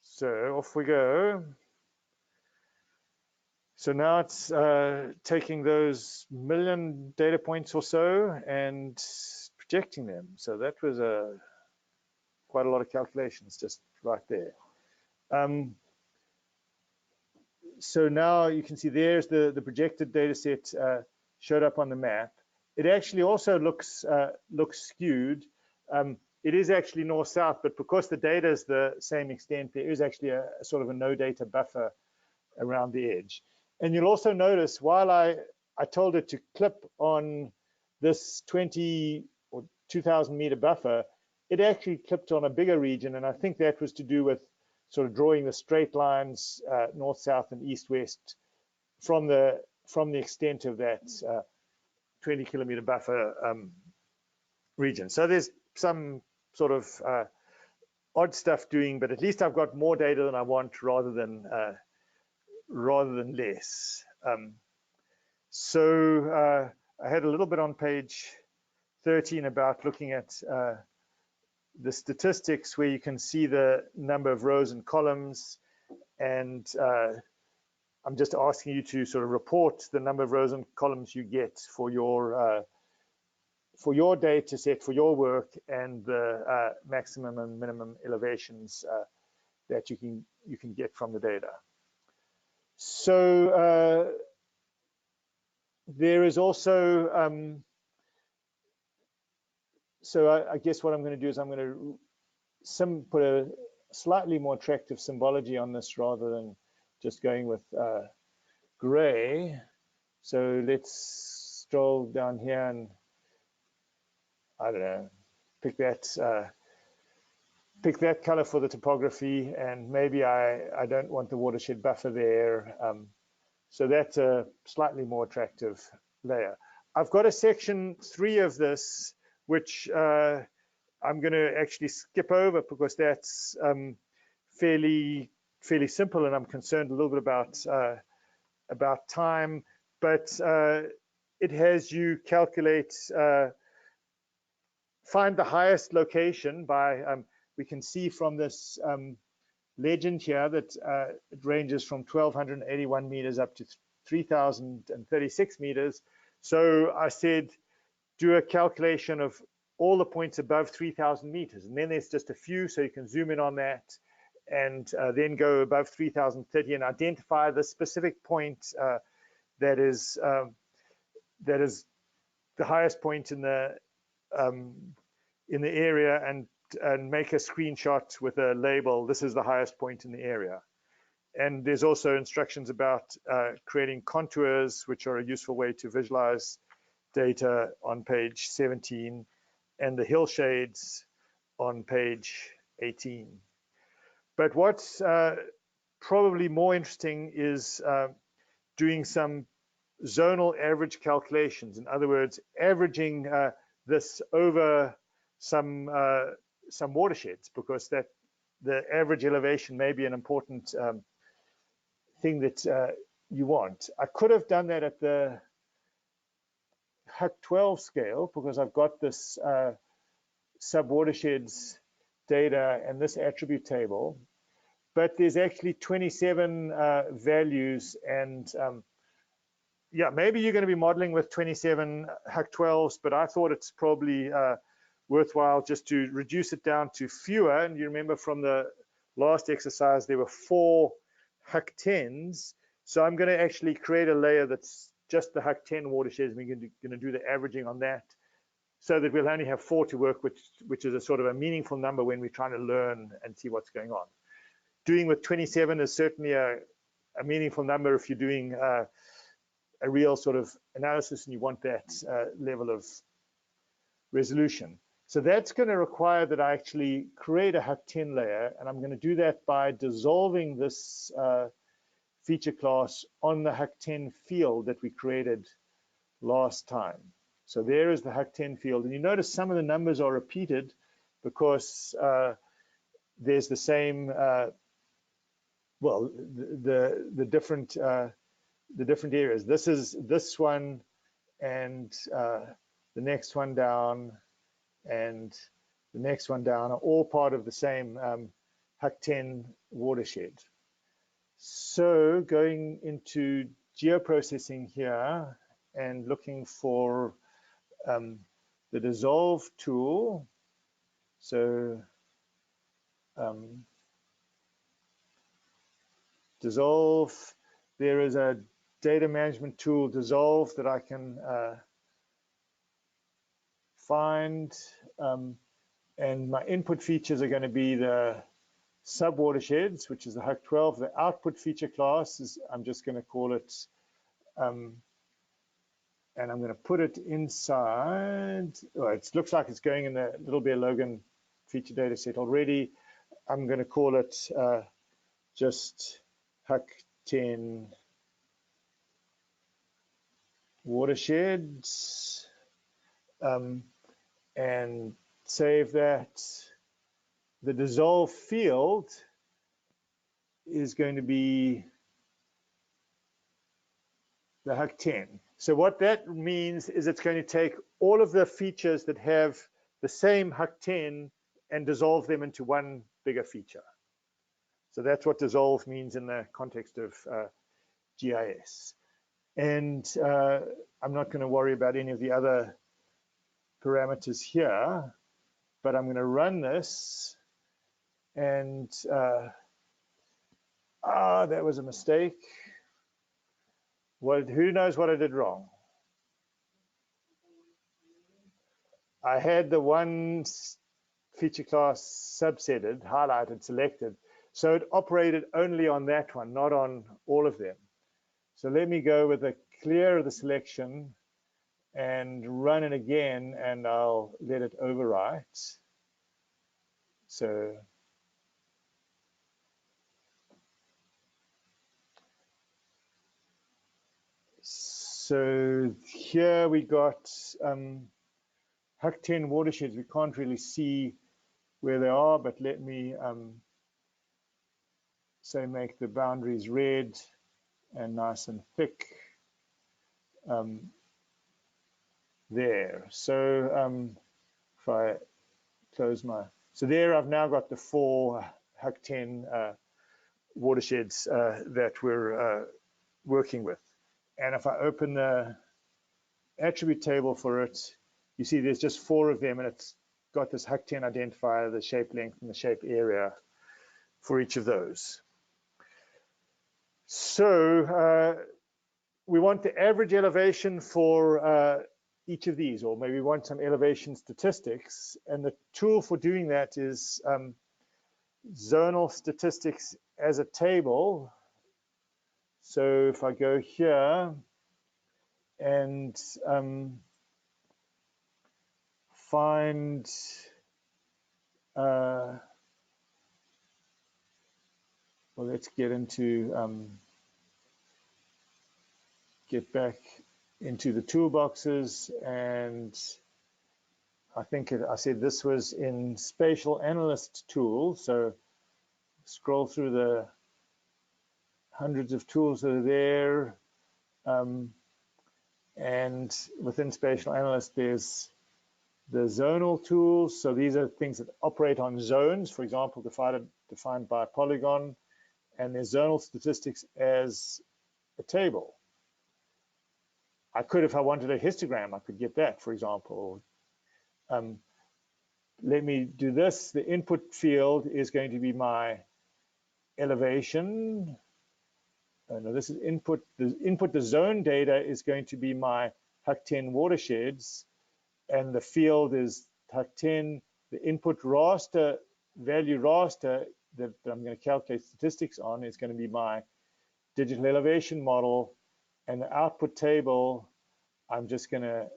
So off we go. So now it's taking those million data points or so and projecting them. So that was quite a lot of calculations just right there. So now you can see there's the projected data set showed up on the map. It actually also looks skewed. It is actually north-south, but because the data is the same extent, there is actually a sort of a no data buffer around the edge. And you'll also notice while I told it to clip on this 20 or 2,000 meter buffer, it actually clipped on a bigger region. And I think that was to do with sort of drawing the straight lines north, south, and east, west from the extent of that 20 kilometer buffer region. So there's some sort of odd stuff doing, but at least I've got more data than I want rather than less. So I had a little bit on page 13 about looking at the statistics where you can see the number of rows and columns, and I'm just asking you to sort of report the number of rows and columns you get for your for your data set, for your work, and the maximum and minimum elevations that you can get from the data. So there is also, I guess what I'm going to do is I'm going to put a slightly more attractive symbology on this rather than just going with gray. So let's scroll down here and, I don't know, pick that color for the topography, and maybe I don't want the watershed buffer there. So that's a slightly more attractive layer. I've got a section 3 of this, which I'm going to actually skip over because that's fairly simple, and I'm concerned a little bit about time. But it has you calculate, find the highest location by, we can see from this legend here that it ranges from 1,281 meters up to 3,036 meters. So I said, do a calculation of all the points above 3,000 meters. And then there's just a few, so you can zoom in on that and then go above 3,030 and identify the specific point that is the highest point in the area, and make a screenshot with a label. This is the highest point in the area. And there's also instructions about creating contours, which are a useful way to visualize data on page 17, and the hill shades on page 18. But what's probably more interesting is doing some zonal average calculations. In other words, averaging this over some watersheds, because that the average elevation may be an important thing that you want. I could have done that at the HUC 12 scale because I've got this sub-watersheds data and this attribute table, but there's actually 27 values, and yeah, maybe you're going to be modeling with 27 HUC 12s, but I thought it's probably worthwhile just to reduce it down to fewer. And you remember from the last exercise, there were 4 HUC 10s. So I'm going to actually create a layer that's just the HUC 10 watersheds. We're going to do the averaging on that, so that we'll only have 4 to work with, which is a sort of a meaningful number when we're trying to learn and see what's going on. Doing with 27 is certainly a meaningful number if you're doing a real sort of analysis and you want that level of resolution. So that's going to require that I actually create a HUC 10 layer, and I'm going to do that by dissolving this feature class on the HUC 10 field that we created last time. So there is the HUC 10 field, and you notice some of the numbers are repeated because there's the same, well, the different areas. This is this one, and the next one down, and the next one down are all part of the same HUC 10 watershed. So going into geoprocessing here and looking for the dissolve tool. So dissolve, there is a data management tool, dissolve, that I can find, and my input features are going to be the sub-watersheds, which is the HUC 12. The output feature class is, I'm just going to call it, and I'm going to put it inside. Oh, it looks like it's going in the Little Bear Logan feature data set already. I'm going to call it just HUC 10 watersheds, and save that. The dissolve field is going to be the HUC 10. So what that means is it's going to take all of the features that have the same HUC 10 and dissolve them into one bigger feature. So that's what dissolve means in the context of GIS. And I'm not going to worry about any of the other parameters here, but I'm going to run this, and that was a mistake. Who knows what I did wrong? I had the one feature class subsetted, highlighted, selected, so it operated only on that one, not on all of them. So let me go with a clear of the selection and run it again, and I'll let it overwrite. So here we got HUC 10 watersheds. We can't really see where they are, but let me say make the boundaries red and nice and thick there. So if I close so there I've now got the 4 HUC 10 watersheds that we're working with. And if I open the attribute table for it, you see there's just 4 of them, and it's got this HUC 10 identifier, the shape length and the shape area for each of those. So we want the average elevation for each of these, or maybe we want some elevation statistics. And the tool for doing that is zonal statistics as a table. So if I go here and find well, let's get into get back into the toolboxes, and I think I said this was in Spatial Analyst tool. So scroll through the hundreds of tools that are there, and within Spatial Analyst there's the zonal tools. So these are things that operate on zones, for example, defined by a polygon, and there's zonal statistics as a table. I could, if I wanted a histogram, I could get that, for example. Let me do this. The input field is going to be my elevation. No, this is input. The zone data is going to be my HUC 10 watersheds, and the field is HUC 10. The input raster, value raster that I'm going to calculate statistics on is going to be my digital elevation model, and the output table, I'm just going to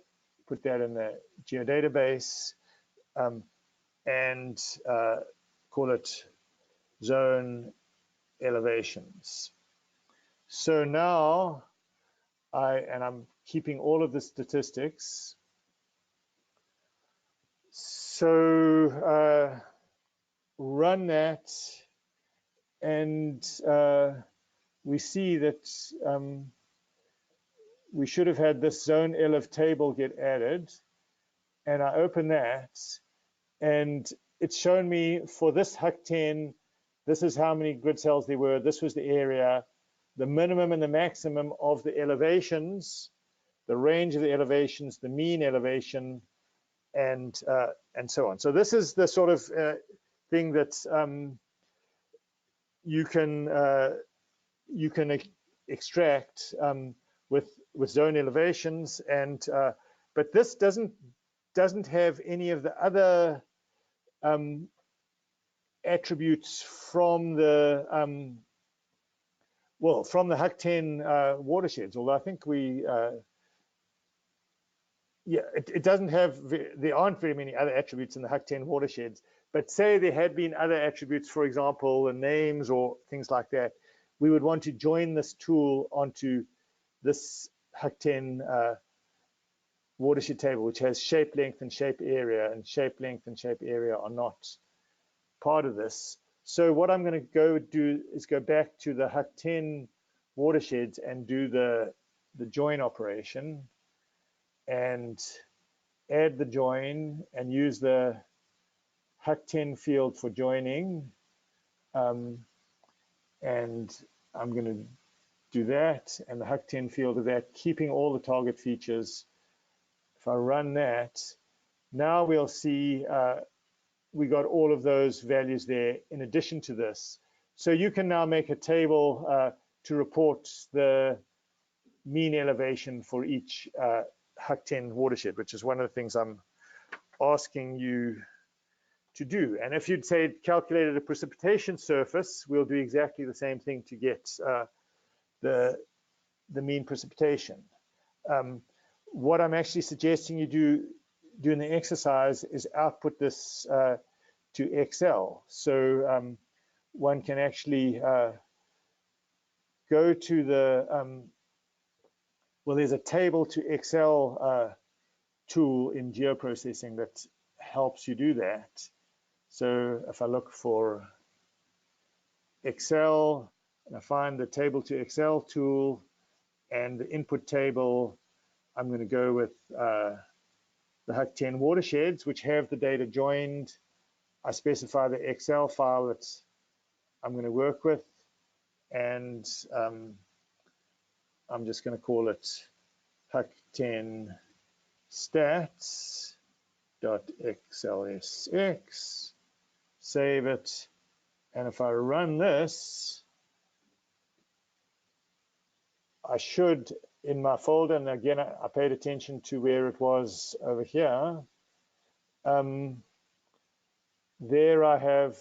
put that in the geodatabase and call it zone elevations. So now I'm keeping all of the statistics. So run that, and we see that we should have had this zone elevation table get added, and I open that, and it's shown me for this HUC 10, this is how many grid cells there were, this was the area, the minimum and the maximum of the elevations, the range of the elevations, the mean elevation, and so on. So this is the sort of thing that you can extract with zone elevations, and but this doesn't have any of the other attributes from the from the HUC 10 watersheds. Although I think we it doesn't have, there aren't very many other attributes in the HUC 10 watersheds, but say there had been other attributes, for example, the names or things like that, we would want to join this tool onto this HUC 10 watershed table, which has shape length and shape area, and shape length and shape area are not part of this. So what I'm going to go do is go back to the HUC 10 watersheds and do the join operation, and add the join and use the HUC 10 field for joining, and I'm going to do that, and the HUC 10 field of that, keeping all the target features. If I run that, now we'll see we got all of those values there in addition to this. So you can now make a table to report the mean elevation for each HUC 10 watershed, which is one of the things I'm asking you to do. And if you'd say calculated a precipitation surface, we'll do exactly the same thing to get the mean precipitation. What I'm actually suggesting you do in the exercise is output this to Excel. So one can actually go to the, well, there's a table to Excel tool in geoprocessing that helps you do that. So if I look for Excel, and I find the table to Excel tool and the input table, I'm going to go with the HUC 10 watersheds, which have the data joined. I specify the Excel file that I'm going to work with, and I'm just going to call it HUC 10 stats.xlsx, save it, and if I run this, I should, in my folder, and again, I paid attention to where it was over here. There I have,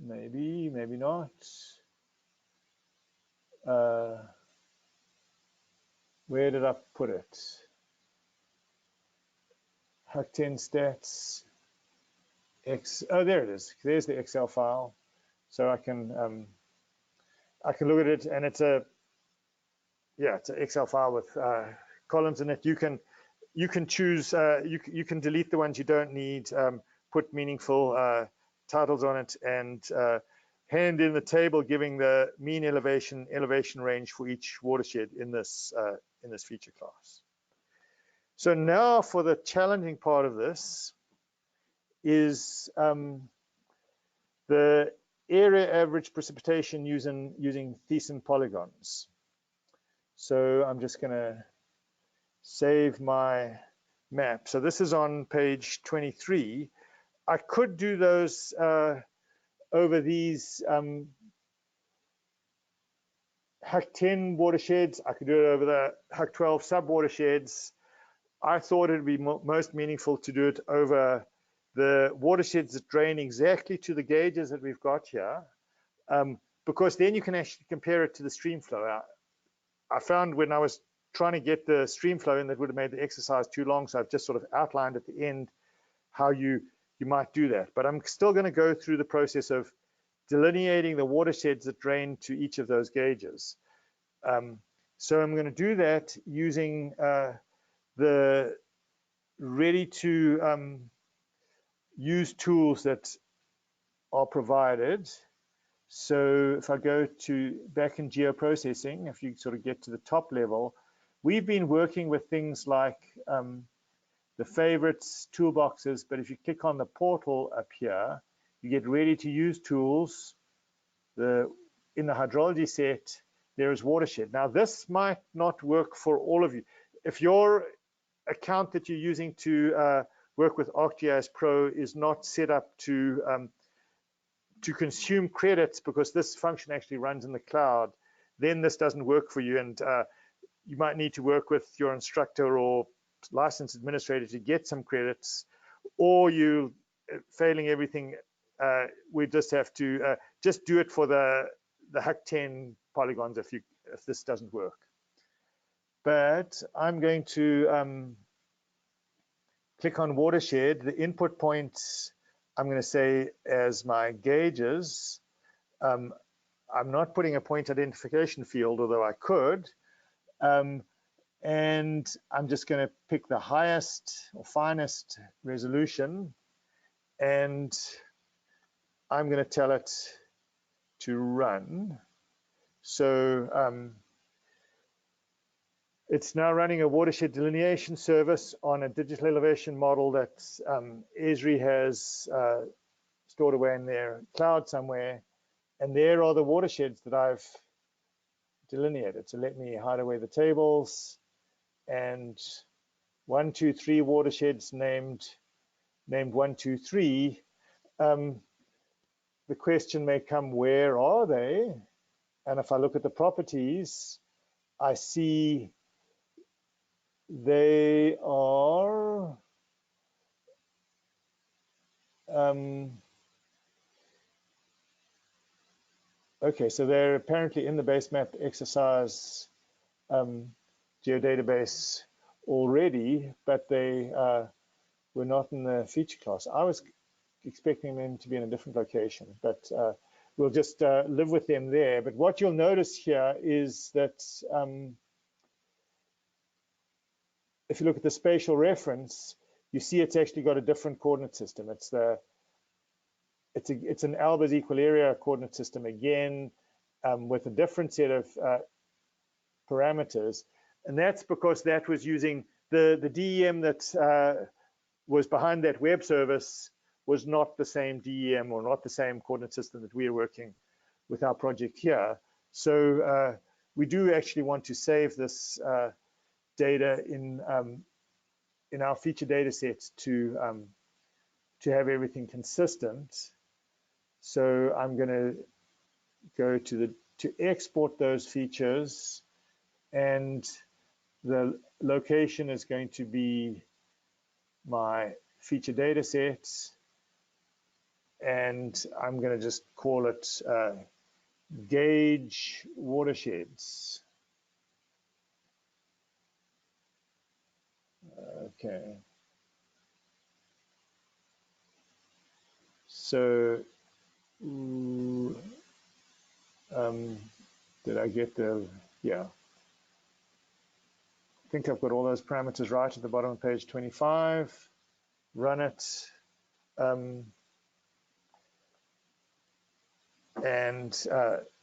maybe not. Where did I put it? HUC 10 stats. Oh, there it is. There's the Excel file. So I can look at it, and it's an Excel file with columns in it. You can choose. You can delete the ones you don't need. Put meaningful titles on it, and hand in the table giving the mean elevation range for each watershed in this feature class. So now for the challenging part of this is the area average precipitation using Thiessen polygons. So I'm just going to save my map. So this is on page 23. I could do those over these HUC 10 watersheds. I could do it over the HUC 12 sub-watersheds. I thought it would be most meaningful to do it over the watersheds that drain exactly to the gauges that we've got here, because then you can actually compare it to the stream flow. I found when I was trying to get the stream flow in, that would have made the exercise too long, so I've just sort of outlined at the end how you might do that. But I'm still going to go through the process of delineating the watersheds that drain to each of those gauges. So I'm going to do that using the ready to use tools that are provided. So if I go back in geoprocessing, if you sort of get to the top level, we've been working with things like the favorites toolboxes, but if you click on the portal up here, you get ready to use tools. In the hydrology set, there is watershed. Now this might not work for all of you. If your account that you're using to work with ArcGIS Pro is not set up to consume credits, because this function actually runs in the cloud, then this doesn't work for you, and you might need to work with your instructor or licensed administrator to get some credits, or you failing everything, we just have to just do it for the HUC 10 polygons if this doesn't work. But I'm going to click on watershed. The input points I'm going to say as my gauges. I'm not putting a point identification field, although I could. And I'm just going to pick the highest or finest resolution, and I'm going to tell it to run. So it's now running a watershed delineation service on a digital elevation model that Esri has stored away in their cloud somewhere, and there are the watersheds that I've delineated. So let me hide away the tables, and 1, 2, 3 watersheds named 1, 2, 3. The question may come, where are they? And if I look at the properties, I see they are okay, so they're apparently in the base map exercise geodatabase already, but they were not in the feature class. I was expecting them to be in a different location, but we'll just live with them there. But what you'll notice here is that if you look at the spatial reference, you see it's actually got a different coordinate system. It's an Albers equal area coordinate system again, with a different set of parameters, and that's because that was using the DEM that was behind that web service was not the same DEM or not the same coordinate system that we're working with our project here. So we do actually want to save this data in our feature data sets to have everything consistent. So I'm going to go to export those features, and the location is going to be my feature data sets, and I'm going to just call it gauge watersheds. Okay. So did I get the, yeah. I think I've got all those parameters right at the bottom of page 25. Run it.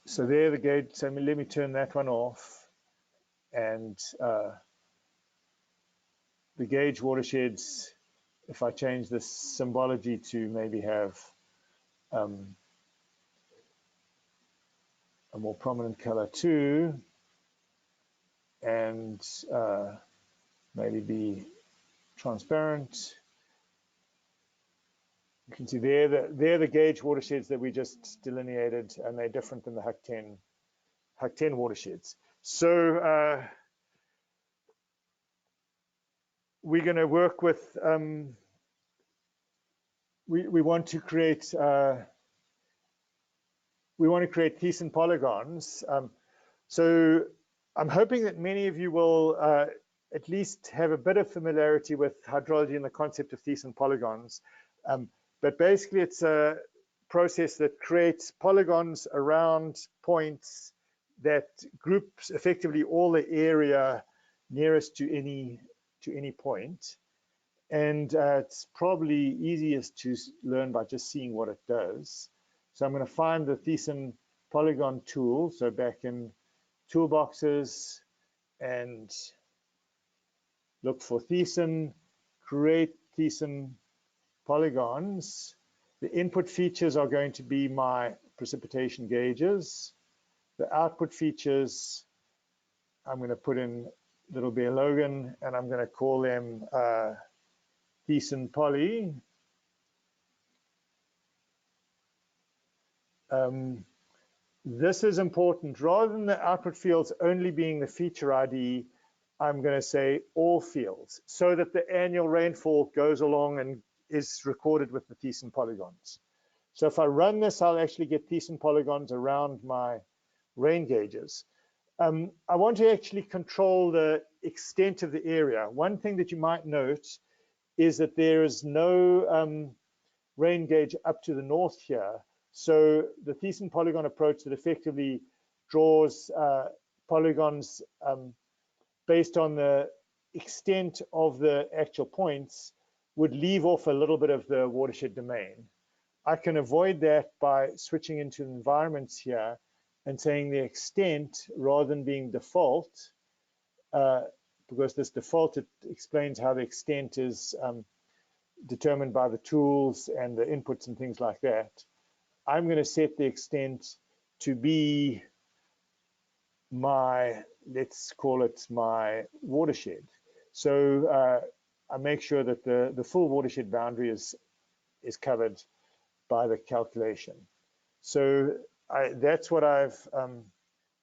So there the gauge, so let me turn that one off. And the gauge watersheds, if I change the symbology to maybe have a more prominent color too, and maybe be transparent. You can see they're the gauge watersheds that we just delineated, and they're different than the HUC10 watersheds. So we're going to work with, we want to create Thiessen polygons. So I'm hoping that many of you will at least have a bit of familiarity with hydrology and the concept of Thiessen polygons. But basically, it's a process that creates polygons around points that groups effectively all the area nearest to any point. And it's probably easiest to learn by just seeing what it does. So I'm going to find the Thiessen polygon tool. So back in toolboxes and look for Thiessen, create Thiessen polygons. The input features are going to be my precipitation gauges. The output features, I'm going to put in little bear Logan, and I'm going to call them Thiessen poly. This is important. Rather than the output fields only being the feature ID, I'm going to say all fields, so that the annual rainfall goes along and is recorded with the Thiessen polygons. So if I run this, I'll actually get Thiessen polygons around my rain gauges. I want to actually control the extent of the area. One thing that you might note is that there is no rain gauge up to the north here. So the Thiessen polygon approach that effectively draws polygons based on the extent of the actual points would leave off a little bit of the watershed domain. I can avoid that by switching into environments here and saying the extent rather than being default, because this default, it explains how the extent is determined by the tools and the inputs and things like that. I'm going to set the extent to be my, let's call it my watershed. So I make sure that the full watershed boundary is covered by the calculation. So that's what I've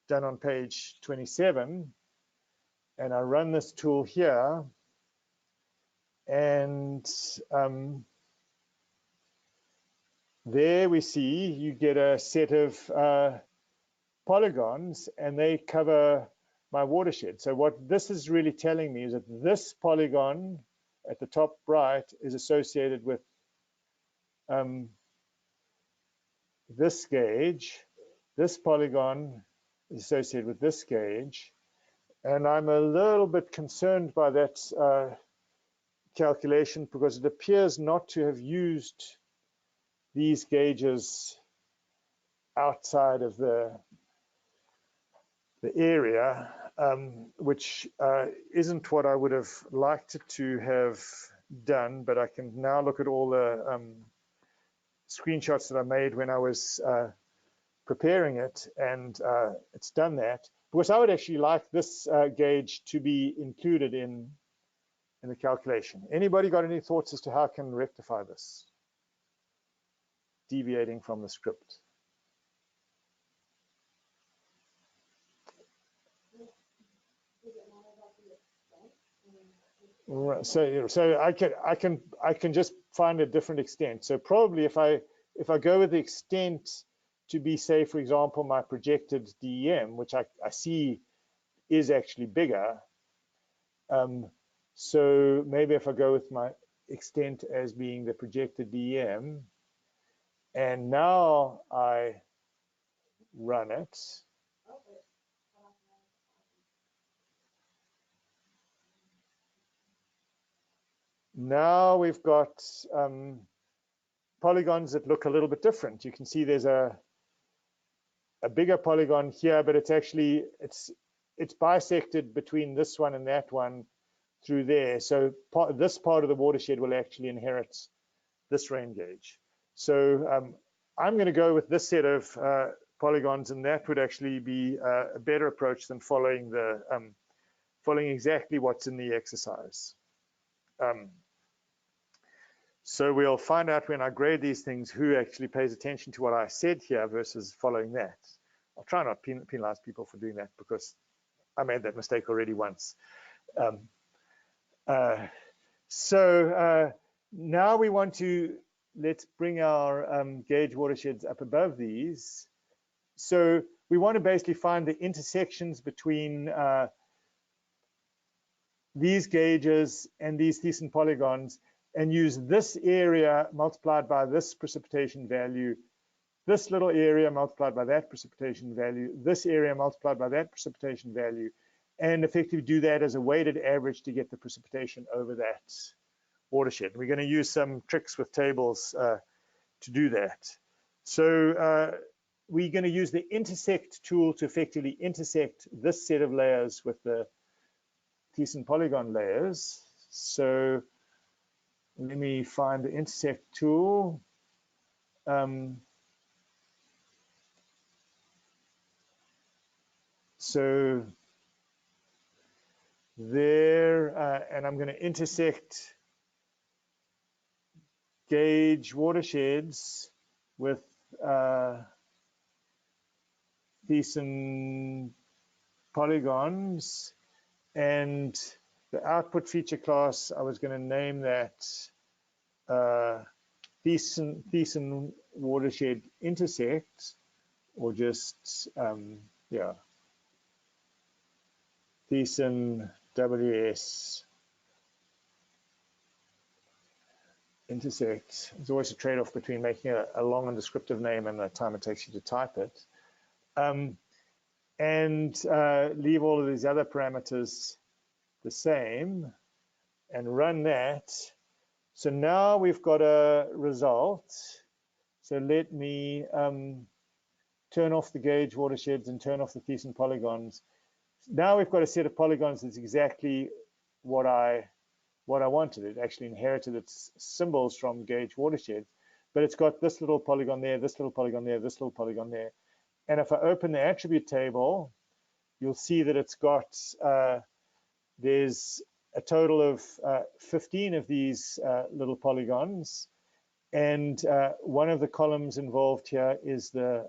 done on page 27. And I run this tool here, and there we see you get a set of polygons, and they cover my watershed. So what this is really telling me is that this polygon at the top right is associated with this gauge. This polygon is associated with this gauge. And I'm a little bit concerned by that calculation because it appears not to have used these gauges outside of the area, which isn't what I would have liked it to have done, but I can now look at all the screenshots that I made when I was preparing it, and it's done that. Because I would actually like this gauge to be included in the calculation. Anybody got any thoughts as to how I can rectify this? Deviating from the script. So I can just find a different extent. So probably if I go with the extent to be, say, for example, my projected DEM, which I see is actually bigger. So maybe if I go with my extent as being the projected DEM, and now I run it. Now we've got polygons that look a little bit different. You can see there's a bigger polygon here, but it's actually it's bisected between this one and that one through there. So this part of the watershed will actually inherit this rain gauge. So I'm going to go with this set of polygons, and that would actually be a better approach than following exactly what's in the exercise. So we'll find out when I grade these things who actually pays attention to what I said here versus following that. I'll try not to penalize people for doing that because I made that mistake already once. So now we want to, let's bring our gauge watersheds up above these. So we want to basically find the intersections between these gauges and these decent polygons, and use this area multiplied by this precipitation value, this little area multiplied by that precipitation value, this area multiplied by that precipitation value, and effectively do that as a weighted average to get the precipitation over that watershed. We're going to use some tricks with tables to do that. So we're going to use the intersect tool to effectively intersect this set of layers with the decent polygon layers. So let me find the intersect tool. So there, and I'm going to intersect gauge watersheds with decent polygons, and the output feature class, I was going to name that decent watershed intersect, or just yeah, decent WS intersect. There's always a trade-off between making a long and descriptive name and the time it takes you to type it. And leave all of these other parameters the same and run that. So now we've got a result. So let me turn off the gauge watersheds and turn off the decent polygons. Now we've got a set of polygons that's exactly what I wanted. It actually inherited its symbols from gauge watersheds, but it's got this little polygon there, this little polygon there, this little polygon there. And if I open the attribute table, you'll see that it's got, there's a total of 15 of these little polygons. And one of the columns involved here is the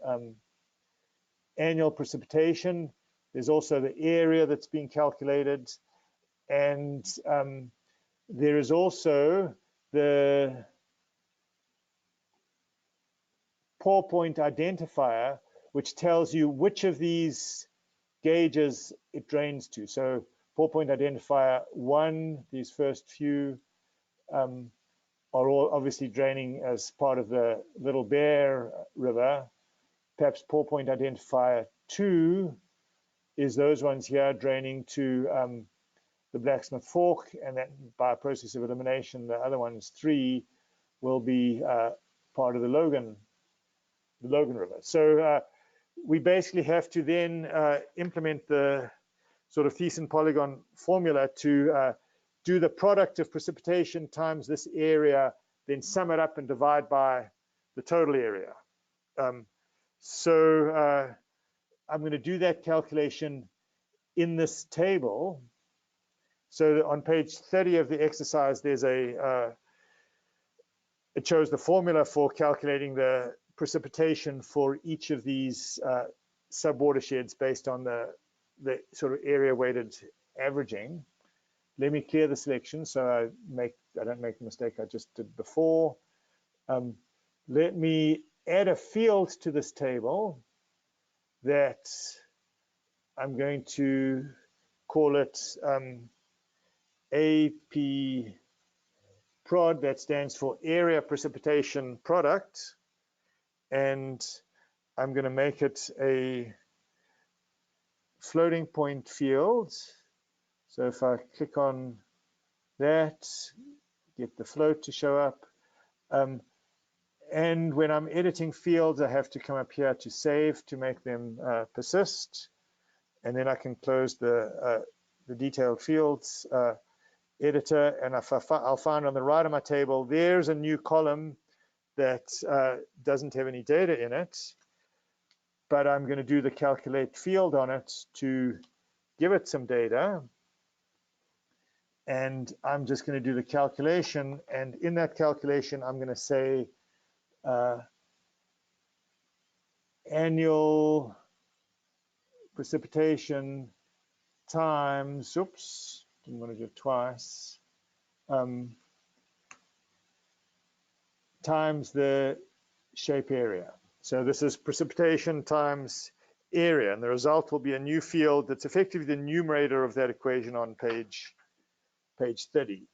annual precipitation. There's also the area that's being calculated. And there is also the pour point identifier, which tells you which of these gauges it drains to. So pour point identifier 1, these first few are all obviously draining as part of the Little Bear River. Perhaps pour point identifier 2 is those ones here draining to the Blacksmith Fork, and that by a process of elimination, the other ones 3 will be part of the Logan River. So we basically have to then implement the sort of Thiessen polygon formula to do the product of precipitation times this area, then sum it up and divide by the total area. So I'm going to do that calculation in this table. So on page 30 of the exercise, there's it shows the formula for calculating the precipitation for each of these sub-watersheds based on the sort of area weighted averaging. Let me clear the selection so I don't make the mistake I just did before. Let me add a field to this table that I'm going to call it AP prod, that stands for area precipitation product, and I'm going to make it a floating point field. So if I click on that, get the float to show up, and when I'm editing fields, I have to come up here to save to make them persist, and then I can close the detailed fields editor, and I'll find on the right of my table, there's a new column that doesn't have any data in it, but I'm going to do the calculate field on it to give it some data. And I'm just going to do the calculation, and in that calculation, I'm going to say annual precipitation times, oops, didn't want to do it twice, times the shape area. So this is precipitation times area, and the result will be a new field that's effectively the numerator of that equation on page 30.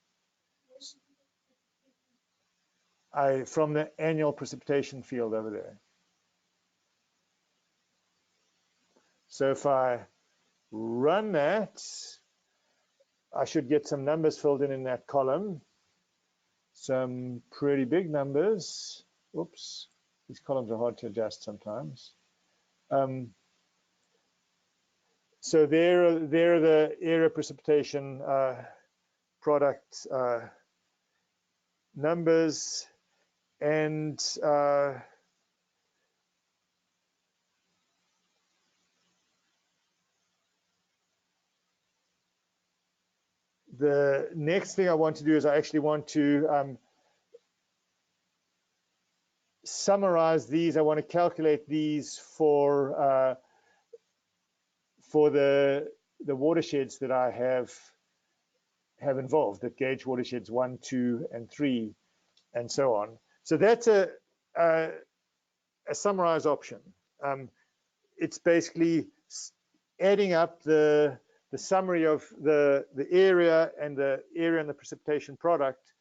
From the annual precipitation field over there. So if I run that, I should get some numbers filled in that column. Some pretty big numbers. Oops, these columns are hard to adjust sometimes. So there are the area precipitation product numbers, and the next thing I want to do is I actually want to summarize these. I want to calculate these for the watersheds that I have involved, that gauge watersheds 1, 2, and 3, and so on. So that's a summarize option. It's basically adding up the summary of the area and the precipitation product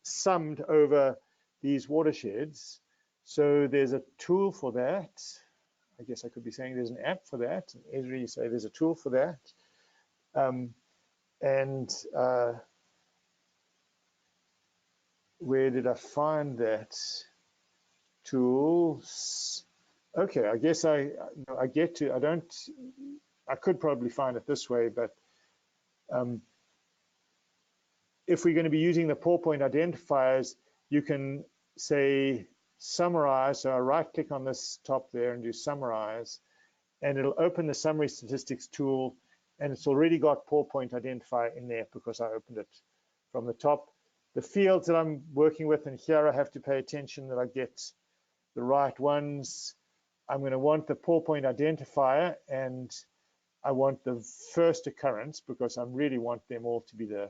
summed over these watersheds. So there's a tool for that. I guess I could be saying there's an app for that. Esri, you say there's a tool for that. Where did I find that tool? Okay, I guess I could probably find it this way, but if we're going to be using the pour point identifiers, you can say summarize. So I right click on this top there and do summarize, and it'll open the summary statistics tool and it's already got pour point identifier in there because I opened it from the top. The fields that I'm working with, and here I have to pay attention that I get the right ones. I'm going to want the pour point identifier, and I want the first occurrence because I really want them all to be the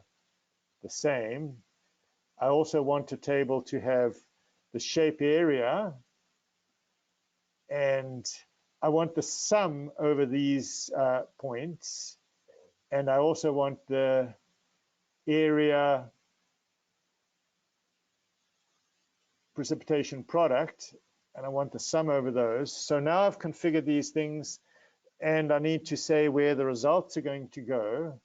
same. I also want a table to have the shape area, and I want the sum over these points, and I also want the area precipitation product, and I want the sum over those. So now I've configured these things, and I need to say where the results are going to go,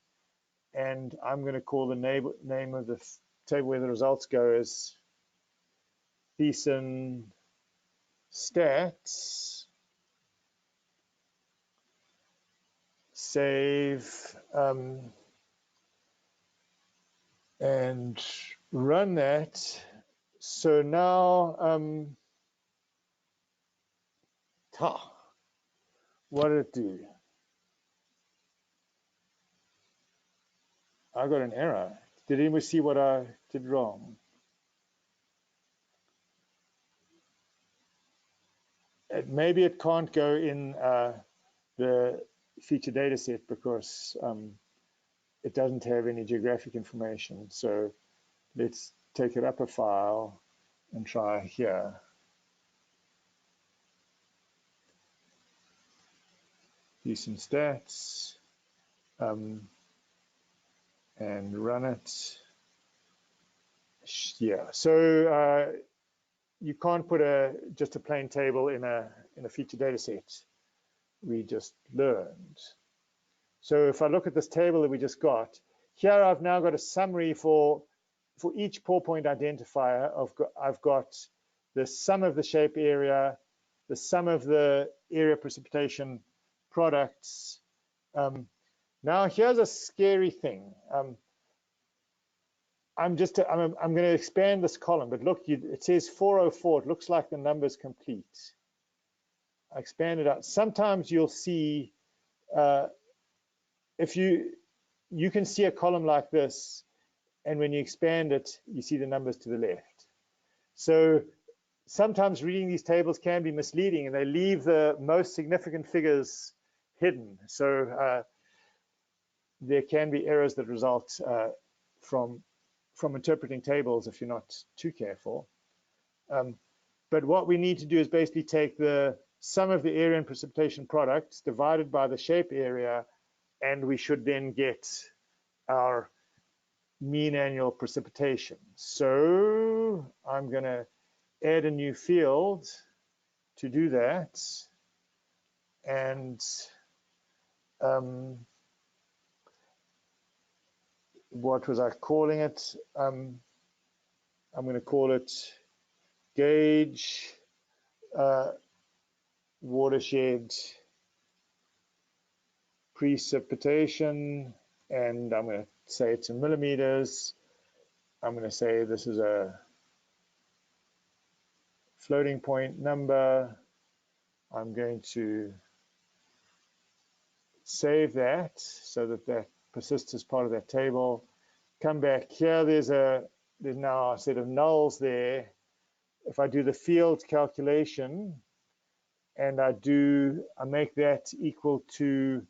and I'm going to call the name of the table where the results go is Thiessen stats. Save and run that. So now, what did it do? I got an error. Did anyone see what I did wrong? Maybe it can't go in the feature data set because it doesn't have any geographic information. So let's take it up a file and try here. Thiessen stats, and run it. Yeah, so you can't put just a plain table in a feature data set. We just learned. So if I look at this table that we just got, here I've now got a summary for each pour point identifier. I've got the sum of the shape area, the sum of the area precipitation products. Now here's a scary thing. I'm going to expand this column, but look, it says 404. It looks like the number's complete. I expand it out. Sometimes you'll see, if you can see a column like this, and when you expand it, you see the numbers to the left. So sometimes reading these tables can be misleading, and they leave the most significant figures hidden. So there can be errors that result from interpreting tables if you're not too careful. But what we need to do is basically take the sum of the area and precipitation products divided by the shape area, and we should then get our mean annual precipitation. So I'm going to add a new field to do that. And what was I calling it? I'm going to call it gauge watershed precipitation, and I'm going to say it's in millimeters. I'm going to say this is a floating point number. I'm going to save that so that that persists as part of that table. Come back here, there's now a set of nulls there. If I do the field calculation and I make that equal to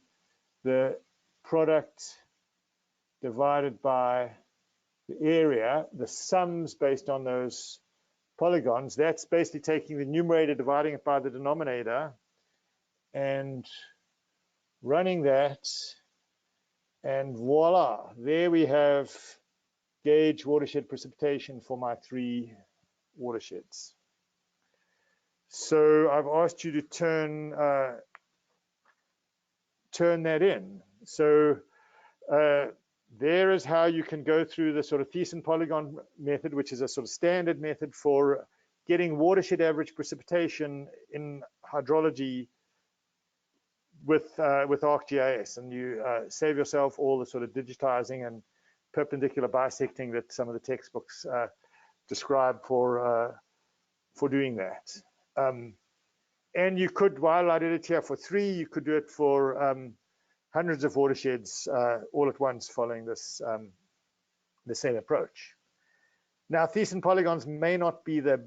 the product divided by the area, the sums based on those polygons, that's basically taking the numerator, dividing it by the denominator, and running that, and voila, there we have gauge watershed precipitation for my 3 watersheds. So I've asked you to turn that in. So there is how you can go through the sort of Thiessen polygon method, which is a sort of standard method for getting watershed average precipitation in hydrology with ArcGIS, and you save yourself all the sort of digitizing and perpendicular bisecting that some of the textbooks describe for doing that. And you could, while I did it here for 3, you could do it for hundreds of watersheds all at once following this the same approach. Now, Thiessen polygons may not be the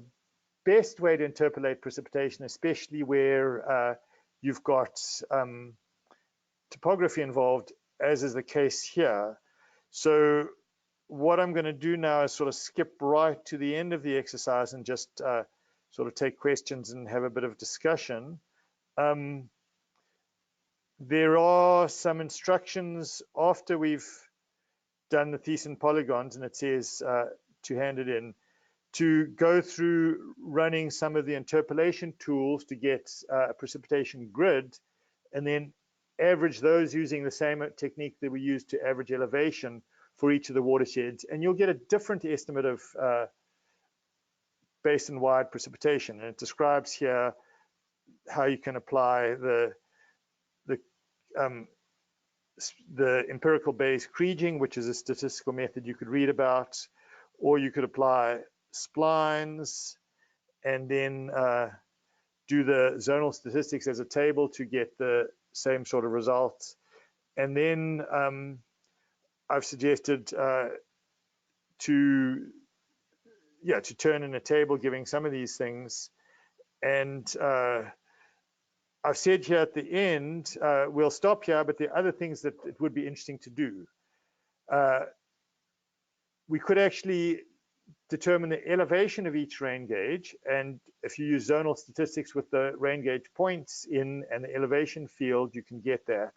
best way to interpolate precipitation, especially where you've got topography involved, as is the case here. So what I'm going to do now is sort of skip right to the end of the exercise and just sort of take questions and have a bit of discussion. There are some instructions after we've done the Thiessen polygons, and it says to hand it in, to go through running some of the interpolation tools to get a precipitation grid, and then average those using the same technique that we use to average elevation for each of the watersheds, and you'll get a different estimate of basin-wide precipitation. And it describes here how you can apply the empirical Bayes Krieging, which is a statistical method you could read about, or you could apply splines and then do the zonal statistics as a table to get the same sort of results. And then I've suggested to turn in a table giving some of these things. And I've said here at the end, we'll stop here, but there are other things that it would be interesting to do. We could actually determine the elevation of each rain gauge, and if you use zonal statistics with the rain gauge points in and the elevation field, you can get that.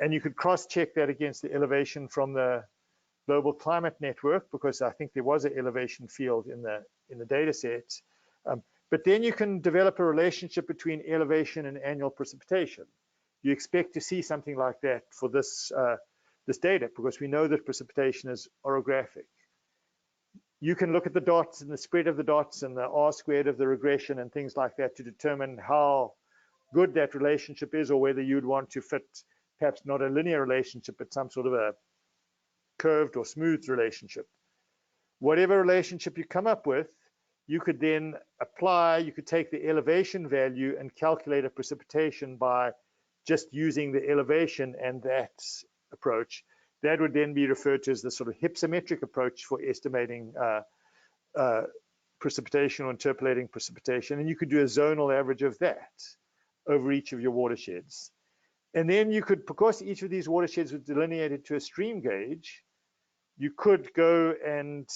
And you could cross-check that against the elevation from the global climate network, because I think there was an elevation field in the data set. But then you can develop a relationship between elevation and annual precipitation. You expect to see something like that for this data, because we know that precipitation is orographic. You can look at the dots and the spread of the dots and the R squared of the regression and things like that to determine how good that relationship is, or whether you'd want to fit perhaps not a linear relationship, but some sort of a curved or smooth relationship. Whatever relationship you come up with, you could then apply, you could take the elevation value and calculate a precipitation by just using the elevation and that approach. That would then be referred to as the sort of hypsometric approach for estimating precipitation or interpolating precipitation. And you could do a zonal average of that over each of your watersheds. And then you could, because each of these watersheds was delineated to a stream gauge, you could go and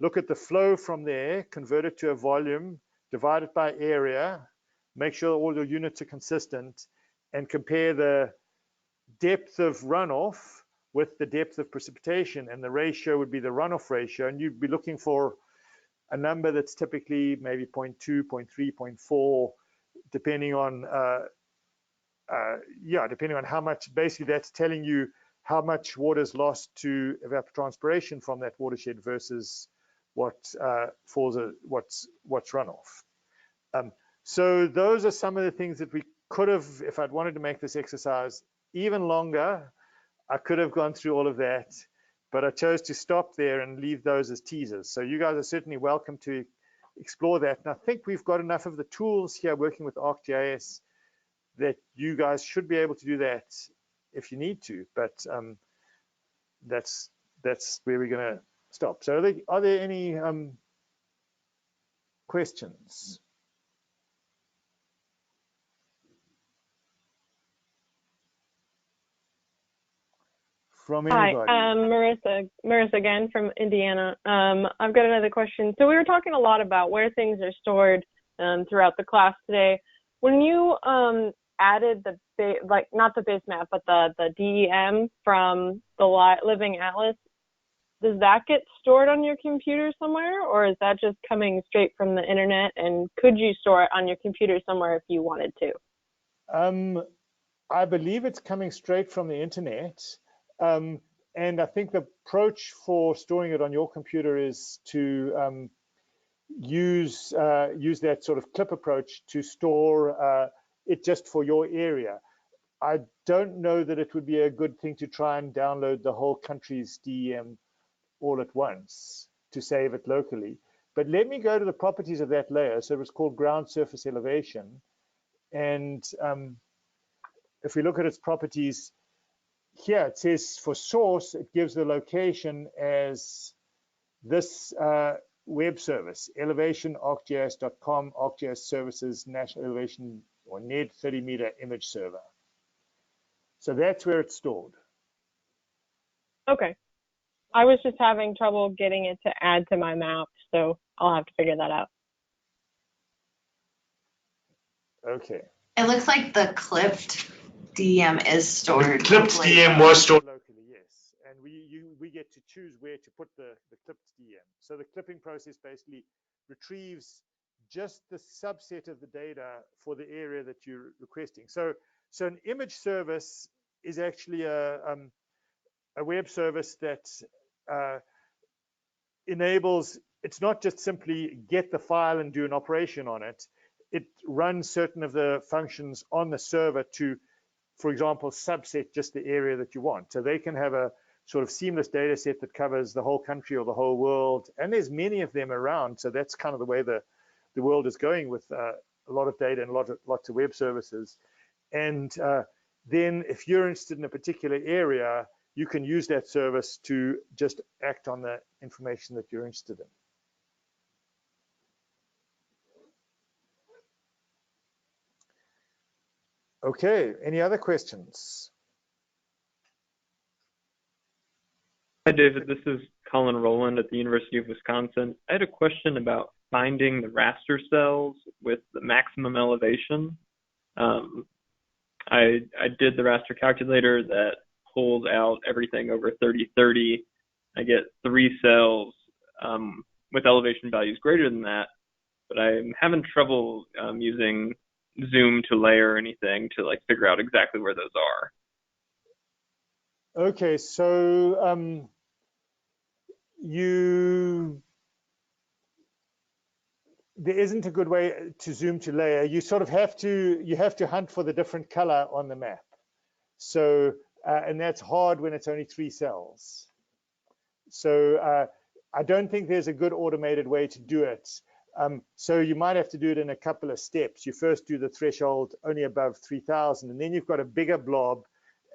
look at the flow from there, convert it to a volume, divide it by area, make sure all your units are consistent, and compare the depth of runoff with the depth of precipitation, and the ratio would be the runoff ratio, and you'd be looking for a number that's typically maybe 0.2, 0.3, 0.4, depending on depending on how much. Basically, that's telling you how much water is lost to evapotranspiration from that watershed versus what what's runoff. So those are some of the things that we could have, if I'd wanted to make this exercise even longer, I could have gone through all of that, but I chose to stop there and leave those as teasers. So you guys are certainly welcome to explore that. And I think we've got enough of the tools here working with ArcGIS that you guys should be able to do that if you need to, but that's where we're going to stop. So are there any questions? From anybody? Hi, Marissa again from Indiana. I've got another question. So we were talking a lot about where things are stored throughout the class today. When you added not the base map, but the DEM from the Living Atlas, does that get stored on your computer somewhere, or is that just coming straight from the internet? And could you store it on your computer somewhere if you wanted to? I believe it's coming straight from the internet. And I think the approach for storing it on your computer is to use that sort of clip approach to store it just for your area. I don't know that it would be a good thing to try and download the whole country's DEM all at once to save it locally. But let me go to the properties of that layer. So it was called ground surface elevation. And if we look at its properties, here it says for source, it gives the location as this web service, elevation.arcgis.com, ArcGIS Services National Elevation or NED 30-meter image server. So that's where it's stored. Okay. I was just having trouble getting it to add to my map, so I'll have to figure that out. Okay. It looks like the clipped DM is stored. The clipped locally. DM was stored. Locally, yes. And we get to choose where to put the clipped DM. So the clipping process basically retrieves just the subset of the data for the area that you're requesting. So an image service is actually a web service that enables, it's not just simply get the file and do an operation on it. It runs certain of the functions on the server to, for example, subset just the area that you want. So they can have a sort of seamless data set that covers the whole country or the whole world. And there's many of them around. So that's kind of the way the world is going with a lot of data and lots of web services. And then if you're interested in a particular area, you can use that service to just act on the information that you're interested in. Okay, any other questions? Hi, David. This is Colin Rowland at the University of Wisconsin. I had a question about finding the raster cells with the maximum elevation. I did the raster calculator that pulls out everything over 3030. I get 3 cells with elevation values greater than that, but I'm having trouble using zoom to layer or anything to like figure out exactly where those are. Okay, so there isn't a good way to zoom to layer. You sort of have to hunt for the different color on the map. So and that's hard when it's only 3 cells. So I don't think there's a good automated way to do it. So you might have to do it in a couple of steps. You first do the threshold only above 3000, and then you've got a bigger blob.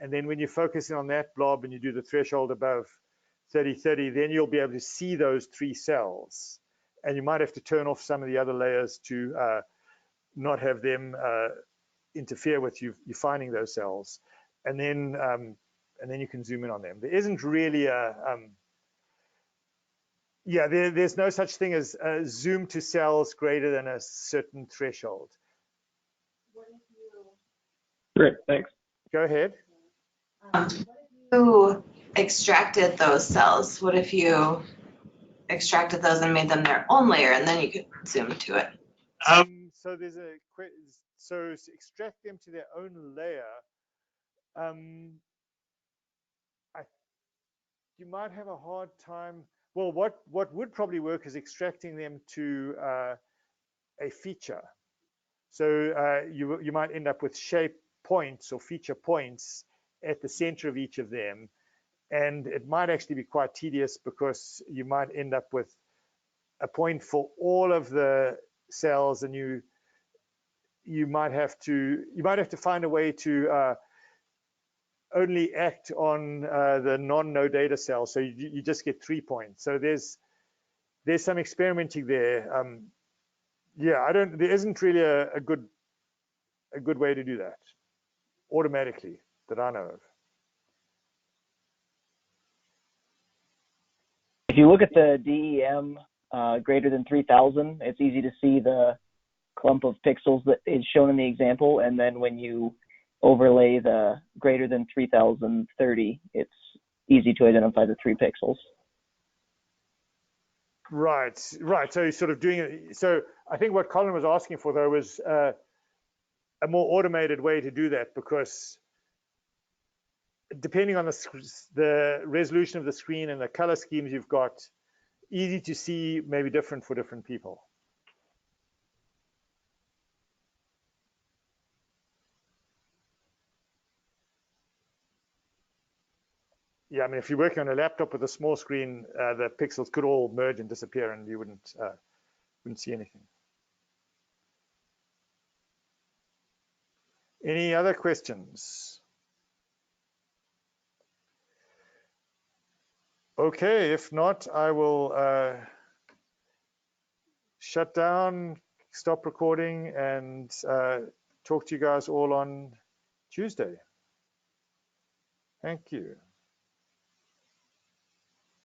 And then when you're focusing on that blob and you do the threshold above 3030, then you'll be able to see those 3 cells. And you might have to turn off some of the other layers to not have them interfere with you finding those cells. And then you can zoom in on them. There isn't really a there's no such thing as zoom to cells greater than a certain threshold. Great, thanks. Go ahead. What if you extracted those cells? What if you extracted those and made them their own layer, and then you could zoom to it? So there's so extract them to their own layer. You might have a hard time. Well, what would probably work is extracting them to a feature. So you might end up with shape points or feature points at the center of each of them. And it might actually be quite tedious because you might end up with a point for all of the cells, and you might have to find a way to only act on the no data cells, so you just get 3 points. So there's some experimenting there. There isn't really a good way to do that automatically that I know of. If you look at the DEM greater than 3000, it's easy to see the clump of pixels that is shown in the example, and then when you overlay the greater than 3030, it's easy to identify the 3 pixels. Right. So you're sort of doing it. So I think what Colin was asking for, though, was a more automated way to do that, because depending on the resolution of the screen and the color schemes you've got, easy to see, maybe different for different people. Yeah, I mean, if you're working on a laptop with a small screen, the pixels could all merge and disappear, and you wouldn't see anything. Any other questions? Okay, if not, I will shut down, stop recording, and talk to you guys all on Tuesday. Thank you.